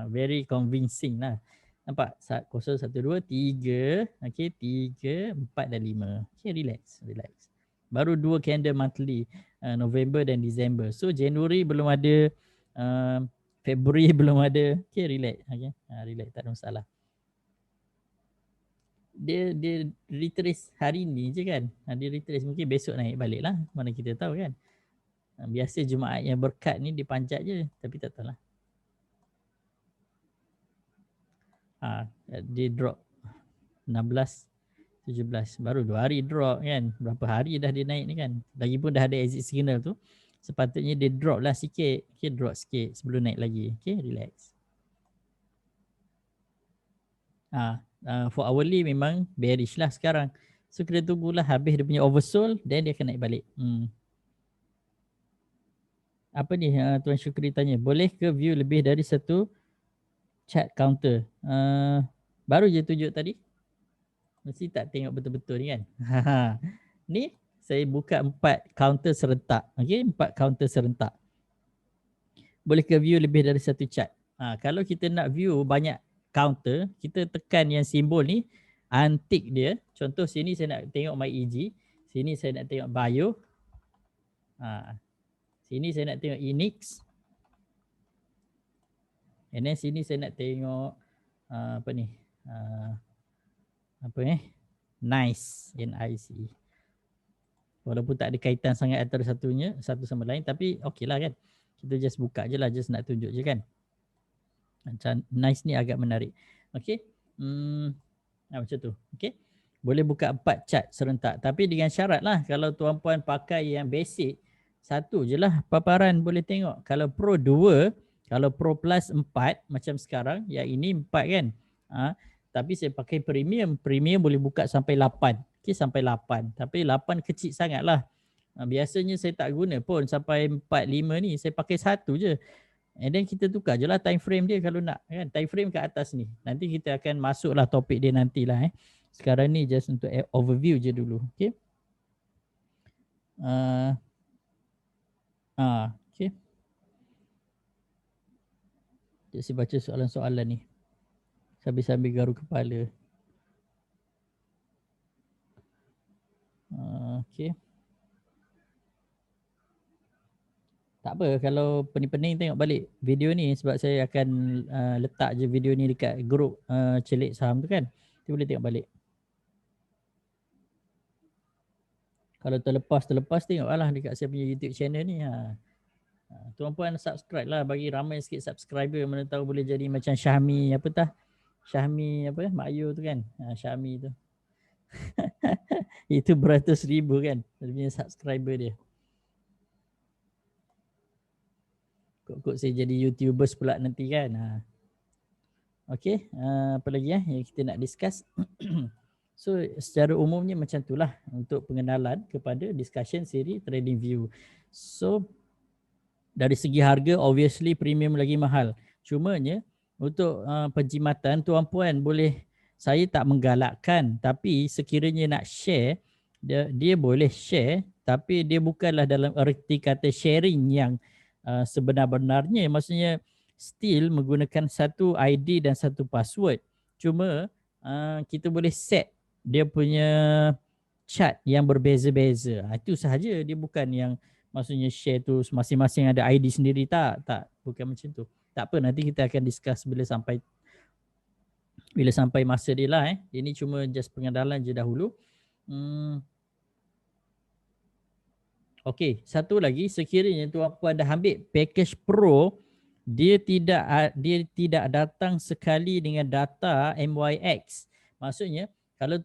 Very convincing lah. Nampak? 0, 1, 2, 3. Okay, 3, 4 dan 5. Okay, relax. Baru 2 candle monthly. November dan December. So January belum ada. February belum ada. Okay, relax. Okay. Relax, tak ada masalah. Dia retrace hari ni je kan. Dia retrace, mungkin besok naik balik lah. Mana kita tahu kan. Biasa Jumaat yang berkat ni dipanjat je. Tapi tak tahu lah. Dia drop 16, 17. Baru 2 hari drop kan. Berapa hari dah dia naik ni kan. Lagipun dah ada exit signal tu. Sepatutnya dia drop lah sikit. Okay, drop sikit sebelum naik lagi. Okay, relax. For hourly memang bearish lah sekarang. So kita tunggulah habis dia punya oversold, then dia akan naik balik. Apa ni Tuan Syukri tanya, boleh ke view lebih dari satu chart counter? Baru je tunjuk tadi. Mesti tak tengok betul-betul ni kan. Ni saya buka 4 counter serentak. Okay, 4 counter serentak. Boleh ke view lebih dari satu chart? Kalau kita nak view banyak counter, kita tekan yang simbol ni, untick dia. Contoh sini saya nak tengok MyEG, sini saya nak tengok Bio, sini saya nak tengok Enix, and then sini saya nak tengok apa ni, Nice, NIC. Walaupun tak ada kaitan sangat antara satu sama lain, tapi okey lah kan. Kita just buka je lah, just nak tunjuk je kan. Macam Nice ni agak menarik. Okay. Macam tu. Okay. Boleh buka 4 chart serentak. Tapi dengan syarat lah. Kalau tuan-puan pakai yang basic, satu je lah paparan boleh tengok. Kalau Pro 2, kalau Pro Plus 4 macam sekarang, yang ini 4 kan. Tapi saya pakai premium. Premium boleh buka sampai 8. Okay, sampai 8. Tapi 8 kecil sangat lah. Biasanya saya tak guna pun sampai 4, 5 ni. Saya pakai satu je. And then kita tukar je lah time frame dia kalau nak kan. Time frame kat atas ni. Nanti kita akan masuklah topik dia nantilah. Sekarang ni just untuk overview je dulu. Okay. Okay. Jadi saya baca soalan-soalan ni. Sambil-sambil garu kepala. Okay. Tak apa, kalau pening-pening tengok balik video ni sebab saya akan letak je video ni dekat grup Celik Saham tu kan. Kita boleh tengok balik. Kalau terlepas tengoklah dekat saya punya YouTube channel ni. Tuan-puan subscribe lah, bagi ramai sikit subscriber, mana tahu boleh jadi macam Syahmi apa tah? Syahmi apa Mak Ayu tu kan. Syahmi tu. Itu beratus ribu kan dia punya subscriber dia. Takut saya jadi YouTubers pula nanti kan. Okey, apa lagi yang kita nak discuss? So secara umumnya macam itulah untuk pengenalan kepada discussion siri TradingView. So dari segi harga obviously premium lagi mahal. Cumanya untuk penjimatan tuan-puan boleh, saya tak menggalakkan, tapi sekiranya nak share, dia boleh share, tapi dia bukanlah dalam erti kata sharing yang sebenar-benarnya. Maksudnya still menggunakan satu ID dan satu password. Cuma kita boleh set dia punya chart yang berbeza-beza. Itu sahaja, dia bukan yang maksudnya share tu masing-masing ada ID sendiri, tak, bukan macam tu. Tak apa, nanti kita akan discuss bila sampai masa dia lah. Ini cuma just pengenalan je dahulu. Okey, satu lagi, sekiranya tuan-puan dah ambil package pro, dia tidak datang sekali dengan data MYX. Maksudnya kalau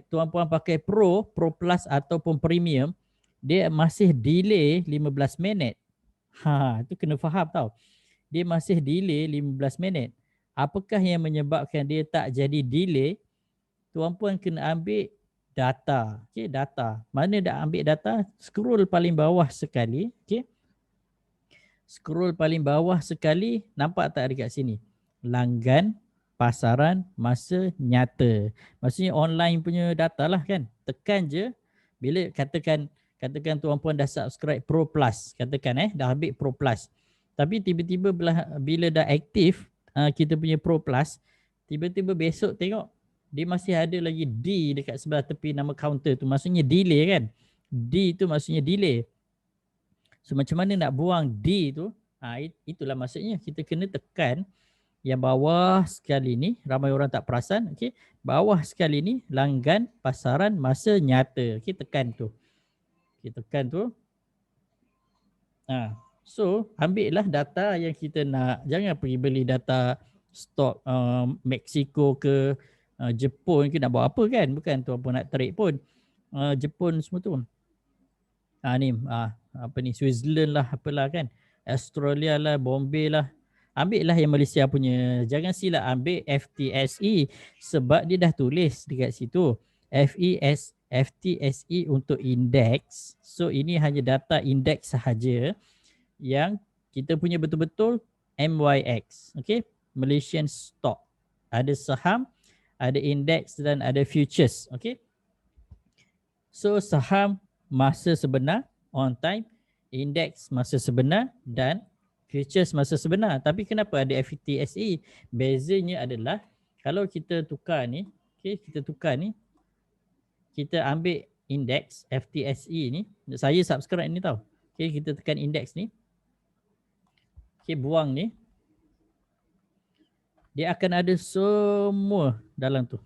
tuan-puan pakai Pro Plus ataupun Premium, dia masih delay 15 minit. Itu kena faham tau. Dia masih delay 15 minit. Apakah yang menyebabkan dia tak jadi delay? Tuan-puan kena ambil data. Okey, data. Mana dah ambil data? Scroll paling bawah sekali. Okey. Scroll paling bawah sekali, nampak tak dekat sini? Langgan, pasaran, masa nyata. Maksudnya online punya data lah kan. Tekan je, bila katakan tuan-puan dah subscribe Pro Plus, katakan dah ambil Pro Plus. Tapi tiba-tiba bila dah aktif kita punya Pro Plus, tiba-tiba besok tengok dia masih ada lagi D dekat sebelah tepi nama counter tu. Maksudnya delay kan. D tu maksudnya delay. So macam mana nak buang D tu? Itulah maksudnya kita kena tekan yang bawah sekali ni, ramai orang tak perasan. Okay. Bawah sekali ni, langgan, pasaran, masa nyata. Okay, tekan tu. Okay, tekan tu. So ambil lah data yang kita nak. Jangan pergi beli data stok Mexico ke Jepun ke, nak buat apa kan? Bukan tuan-puan nak trade pun. Jepun semua tu. Apa ni, Switzerland lah, apalah kan, Australia lah, Bombay lah. Ambil lah yang Malaysia punya. Jangan silap ambil FTSE sebab dia dah tulis dekat situ FTSE untuk indeks. So ini hanya data indeks sahaja yang kita punya betul-betul MYX. Okay, Malaysian stock. Ada saham, ada indeks dan ada futures. Okay. So saham masa sebenar on time, indeks masa sebenar dan futures masa sebenar. Tapi kenapa ada FTSE? Bezanya adalah kalau kita tukar ni, kita ambil indeks FTSE ni, saya subscribe ni tau. Okay, kita tekan indeks ni. Okay, buang ni. Dia akan ada semua dalam tu.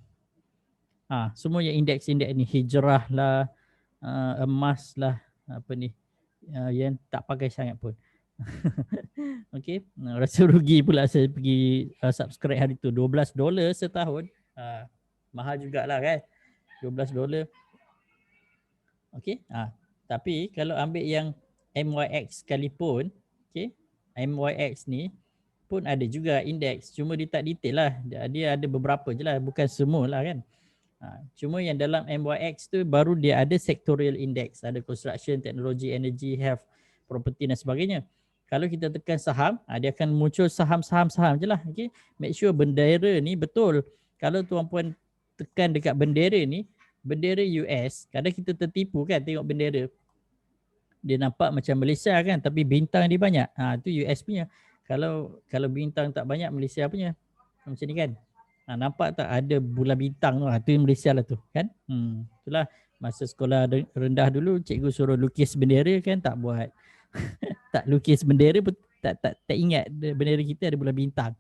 Semua yang indeks-indeks ni, hijrah lah, emas lah, apa ni, yang tak pakai sangat pun. Okay, rasa rugi pula saya pergi subscribe hari tu. $12 setahun. Mahal jugalah kan, $12. Okay, tapi kalau ambil yang MYX sekalipun, okay, MYX ni pun ada juga indeks, cuma dia tak detail lah. Dia ada beberapa je lah, bukan semua lah kan. Cuma yang dalam MYX tu baru dia ada sectorial index, ada construction, teknologi, energy, health, property dan sebagainya. Kalau kita tekan saham, dia akan muncul saham-saham je lah. Okay? Make sure bendera ni betul. Kalau tuan-puan tekan dekat bendera ni, bendera US, kadang kita tertipu kan tengok bendera. Dia nampak macam Malaysia kan, tapi bintang dia banyak. Tu US punya. Kalau bintang tak banyak, Malaysia punya. Macam ni kan. Nampak tak ada bulan bintang tu? Tu Malaysia lah tu kan. Itulah masa sekolah rendah dulu, cikgu suruh lukis bendera kan, tak buat. Tak lukis bendera pun tak ingat bendera kita ada bulan bintang.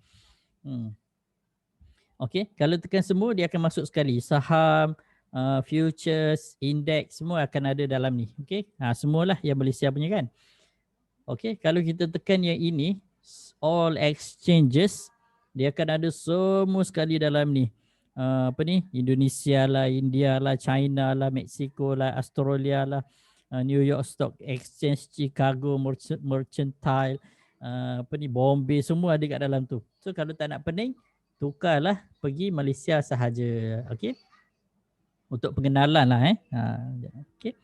Okey, kalau tekan semua dia akan masuk sekali. Saham, futures, indeks semua akan ada dalam ni. Okey, semualah yang Malaysia punya kan. Okey, kalau kita tekan yang ini, all exchanges, dia akan ada semua sekali dalam ni. Apa ni? Indonesia lah, India lah, China lah, Mexico lah, Australia lah, New York Stock Exchange, Chicago Mercantile, apa ni, Bombay semua ada kat dalam tu. So kalau tak nak pening, tukarlah pergi Malaysia sahaja. Okey. Untuk pengenalan lah okey.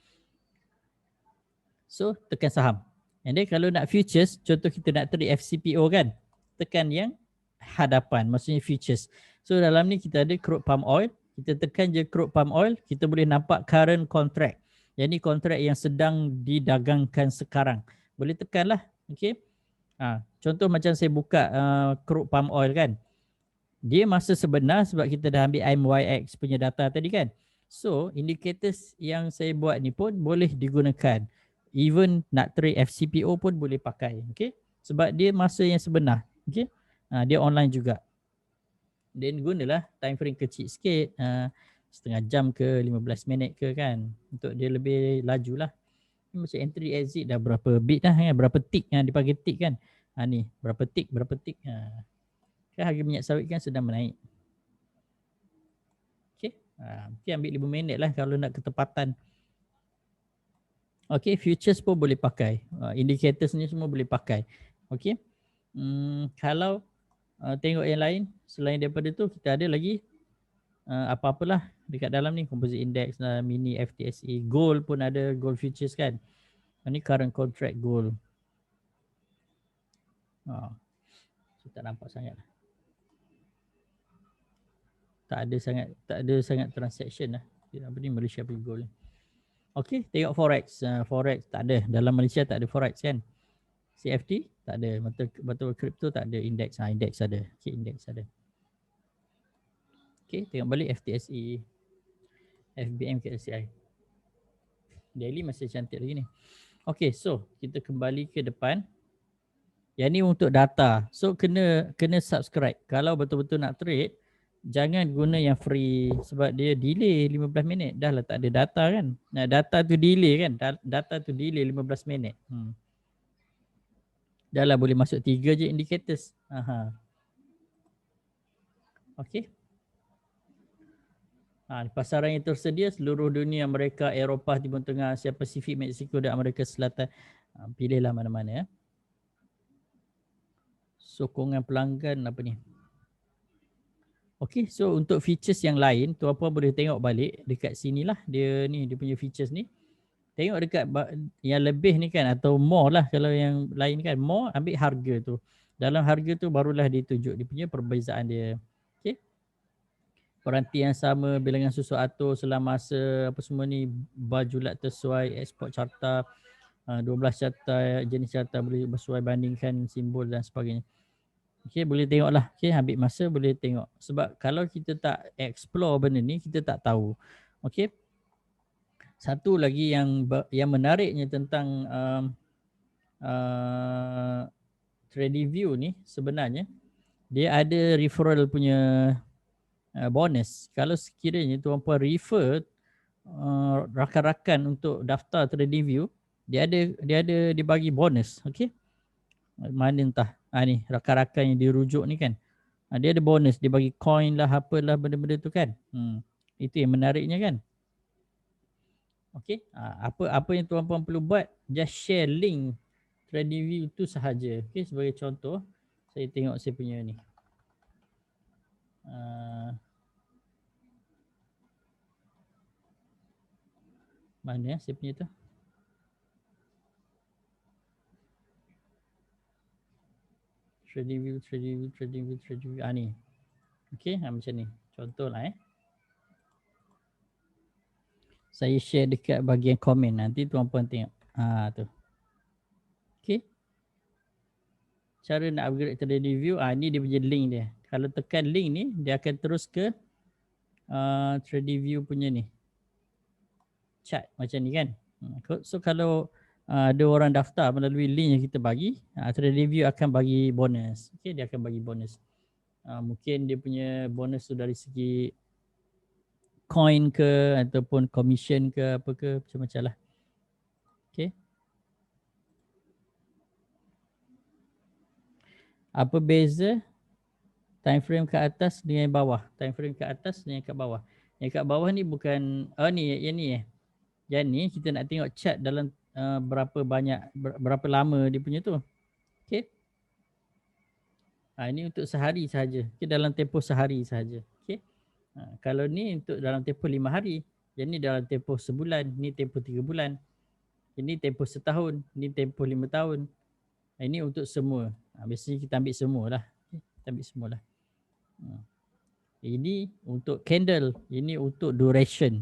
So tekan saham. And then kalau nak futures, contoh kita nak trade FCPO kan, tekan yang hadapan, maksudnya futures. So dalam ni kita ada crude palm oil, kita tekan je crude palm oil, kita boleh nampak current contract. Yang ni kontrak yang sedang didagangkan sekarang. Boleh tekan lah. Okay. Contoh macam saya buka crude palm oil kan. Dia masa sebenar sebab kita dah ambil MYX punya data tadi kan. So indicators yang saya buat ni pun boleh digunakan. Even nak trade FCPO pun boleh pakai. Okay. Sebab dia masa yang sebenar. Okay. Dia online juga. Dan gunalah time frame kecil sikit. Setengah jam ke 15 minit ke kan. Untuk dia lebih laju lah. Macam entry exit dah berapa bit dah kan. Berapa tick kan. Dipanggil tick kan. Ni berapa tick. Kan harga minyak sawit kan sedang menaik. Okay. Mungkin ambil 5 minit lah kalau nak ketepatan. Okay. Futures pun boleh pakai. Indicators ni semua boleh pakai. Okay. Kalau tengok yang lain. Selain daripada tu kita ada lagi apa-apalah dekat dalam ni. Composite index lah, mini FTSE. Gold pun ada. Gold futures kan. Ini current contract gold. So tak nampak sangat lah. Tak ada sangat transaction lah. Apa ni Malaysia beli gold. Okey, tengok forex. Forex tak ada. Dalam Malaysia tak ada forex kan. CFD tak ada. Betul crypto tak ada. Index index ada. Okey, index ada. Okey, tengok balik FTSE, FBM ke LCI. Daily masih cantik lagi ni. Okey, so kita kembali ke depan. Yang ni untuk data. So kena subscribe. Kalau betul-betul nak trade, jangan guna yang free sebab dia delay 15 minit. Dah lah tak ada data kan. Nah, data tu delay kan. Data tu delay 15 minit. Dah lah boleh masuk 3 je indicators. Okey. Pasaran yang tersedia seluruh dunia, Amerika, Eropah, Timur Tengah, Asia Pasifik, Mexico dan Amerika Selatan. Pilihlah mana-mana ya. Sokongan pelanggan apa ni? Okey, so untuk features yang lain, tuan-puan boleh tengok balik dekat sinilah dia ni, dia punya features ni. Tengok dekat yang lebih ni kan atau more lah kalau yang lain kan. More ambil harga tu. Dalam harga tu barulah ditunjuk dia punya perbezaan dia. Okey. Peranti yang sama, bilangan susu atur, selama masa apa semua ni, bajulat tersesuai, ekspor carta, 12 carta, jenis carta boleh bersesuai bandingkan simbol dan sebagainya. Okey, boleh tengok lah. Okey, ambil masa boleh tengok. Sebab kalau kita tak explore benda ni, kita tak tahu. Okey. Satu lagi yang menariknya tentang TradingView ni sebenarnya, dia ada referral punya bonus. Kalau sekiranya tuan-puan refer rakan-rakan untuk daftar TradingView, dia ada dibagi bonus. Okey. Mana entah. Ni rakan-rakan yang dirujuk ni kan. Dia ada bonus, dia bagi coin lah, apalah benda-benda tu kan. Itu yang menariknya kan. Okey. Apa yang tuan-puan perlu buat, just share link TradingView tu sahaja. Okey, sebagai contoh, saya tengok saya punya ni. Mana saya punya tu? TradingView. Ni. Okey, macam ni. Contohlah saya share dekat bahagian komen. Nanti tuan-puan tengok. Tu. Okey. Cara nak upgrade TradingView, ni dia punya link dia. Kalau tekan link ni, dia akan terus ke TradingView punya ni. Chart macam ni kan. So kalau ada orang daftar melalui link yang kita bagi, TradingView akan bagi bonus. Okey, dia akan bagi bonus. Mungkin dia punya bonus tu dari segi coin ke ataupun commission ke apa ke, macam-macam lah. Okay. Apa beza time frame ke atas dengan yang bawah? Time frame ke atas dengan yang kat bawah. Yang kat bawah ni bukan, yang ni Yang ni kita nak tengok chart dalam berapa lama dia punya tu. Okay. Ini untuk sehari sahaja. Okay, dalam tempoh sehari sahaja. Okay. Kalau ni untuk dalam tempoh 5 hari. Yang ni dalam tempoh sebulan. Ni tempoh 3 bulan. Ini tempoh setahun. Ni tempoh 5 tahun. Ini untuk semua. Biasanya kita ambil semua lah. Okay. Kita ambil semua lah. Ini untuk candle. Ini untuk duration.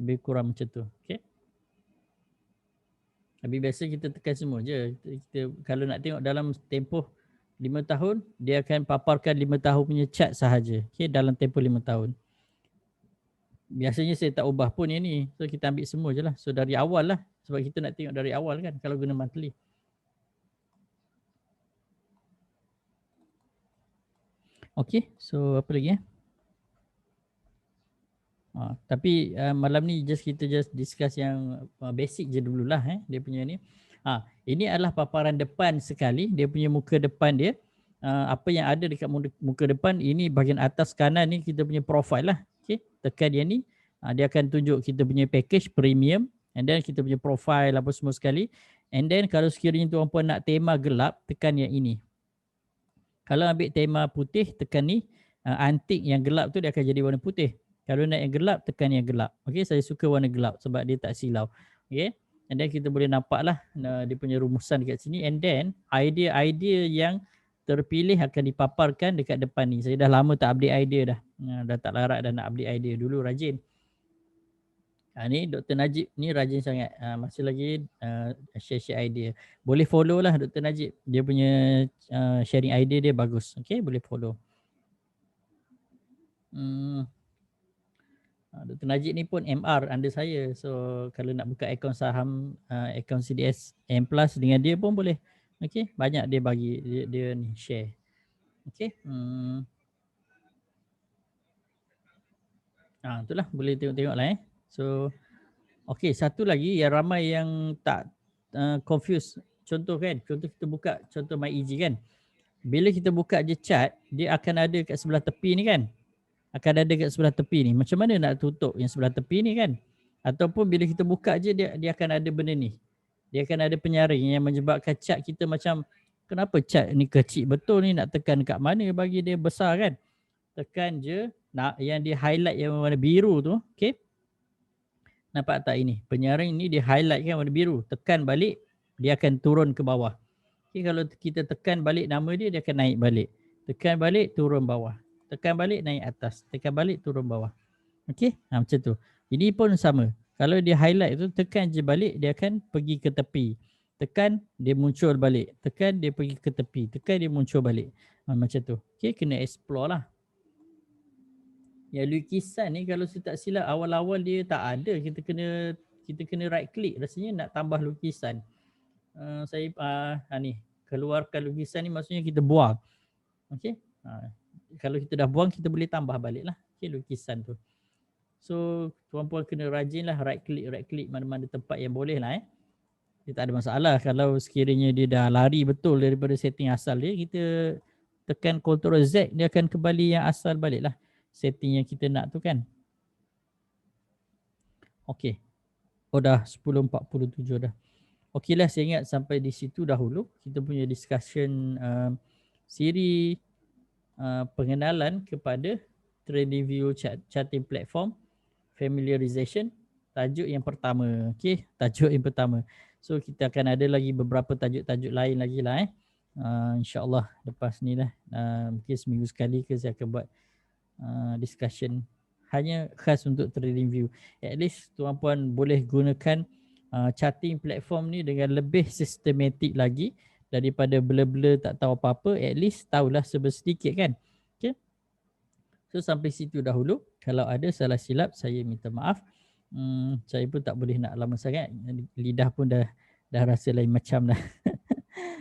Lebih kurang macam tu. Okay. Tapi biasa kita tekan semua je. Kita, kalau nak tengok dalam tempoh 5 tahun, dia akan paparkan 5 tahun punya chart sahaja. Okay, dalam tempoh 5 tahun. Biasanya saya tak ubah pun yang ni. So kita ambil semua je lah. So dari awal lah. Sebab kita nak tengok dari awal kan kalau guna monthly. Okay, so apa lagi tapi malam ni kita discuss yang basic je dululah dia punya ni. Ini adalah paparan depan sekali, dia punya muka depan dia. Apa yang ada dekat muka depan, ini bahagian atas kanan ni kita punya profile lah. Okay, tekan dia ni, dia akan tunjuk kita punya package premium, and then kita punya profile apa semua sekali. And then kalau sekiranya tuan-puan nak tema gelap, tekan yang ini. Kalau ambil tema putih, tekan ni, antik yang gelap tu dia akan jadi warna putih. Kalau nak yang gelap, tekan yang gelap. Okay, saya suka warna gelap sebab dia tak silau. Okay, and then kita boleh nampak lah dia punya rumusan dekat sini. And then idea-idea yang terpilih akan dipaparkan dekat depan ni. Saya dah lama tak update idea dah. Dah tak larat dah nak update idea. Dulu rajin. Ni Dr. Najib ni rajin sangat. Masih lagi share-share idea. Boleh follow lah Dr. Najib. Dia punya sharing idea dia bagus. Okay, boleh follow. Dr. Najib ni pun MR under saya. So kalau nak buka akaun saham, akaun CDS M Plus dengan dia pun boleh. Okay, banyak dia bagi, dia ni share. Okay. Itulah boleh tengok-tengok lah So okay, satu lagi yang ramai yang tak confuse. Contoh kan, contoh kita buka contoh MyEG kan. Bila kita buka je chart, dia akan ada kat sebelah tepi ni kan. Akan ada kat sebelah tepi ni. Macam mana nak tutup yang sebelah tepi ni kan? Ataupun bila kita buka je dia akan ada benda ni. Dia akan ada penyaring yang menyebabkan chart kita macam kenapa chart ni kecil betul ni, nak tekan kat mana bagi dia besar kan? Tekan je nak yang dia highlight yang warna biru tu, okey? Nampak tak ini? Penyaring ni dia highlight kan warna biru. Tekan balik dia akan turun ke bawah. Okay, kalau kita tekan balik nama dia, dia akan naik balik. Tekan balik turun bawah. Tekan balik naik atas. Tekan balik turun bawah. Okey, macam tu. Ini pun sama. Kalau dia highlight tu, tekan je balik, dia akan pergi ke tepi. Tekan, dia muncul balik. Tekan, dia pergi ke tepi. Tekan, dia muncul balik. Macam tu. Okey, kena explore lah. Yang lukisan ni kalau saya tak silap awal-awal dia tak ada. Kita kena right click rasanya nak tambah lukisan. Saya ni keluarkan lukisan ni maksudnya kita buang. Okey. Kalau kita dah buang kita boleh tambah balik lah. Okey, lukisan tu. So tuan-puan kena rajin lah right click mana-mana tempat yang boleh lah Dia tak ada masalah kalau sekiranya dia dah lari betul daripada setting asal dia, kita tekan Ctrl Z dia akan kembali yang asal balik lah. Setting yang kita nak tu kan. Okey. Dah 10.47 dah. Okeylah, saya ingat sampai di situ dahulu kita punya discussion siri pengenalan kepada TradingView charting platform familiarization, tajuk yang pertama. Okey, tajuk yang pertama. So kita akan ada lagi beberapa tajuk-tajuk lain lagi lah InsyaAllah lepas ni lah mungkin seminggu sekali ke saya akan buat discussion hanya khas untuk TradingView. At least tuan-puan boleh gunakan charting platform ni dengan lebih sistematik lagi daripada blur-blur tak tahu apa-apa. At least tahulah sedikit kan. Okay. So sampai situ dahulu. Kalau ada salah silap saya minta maaf. Saya pun tak boleh nak lama sangat. Lidah pun dah rasa lain macam dah.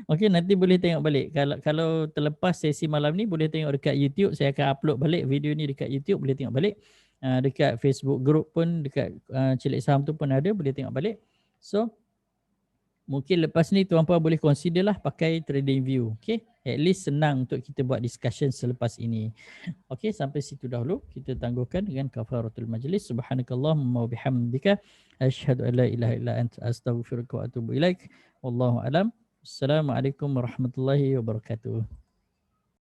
Okey, nanti boleh tengok balik. Kalau terlepas sesi malam ni boleh tengok dekat YouTube. Saya akan upload balik video ni dekat YouTube, boleh tengok balik. Dekat Facebook group pun, dekat Celik Saham tu pun ada, boleh tengok balik. So mungkin lepas ni tuan-puan boleh consider lah pakai TradingView. Okay, at least senang untuk kita buat discussion selepas ini. Okay, sampai situ dahulu kita tangguhkan dengan kafaratul majlis. Subhanakallahumma wa bihamdika asyhadu an la ilaha illa anta astaghfiruka wa atubu ilaik. Wallahu alam. Assalamualaikum warahmatullahi wabarakatuh.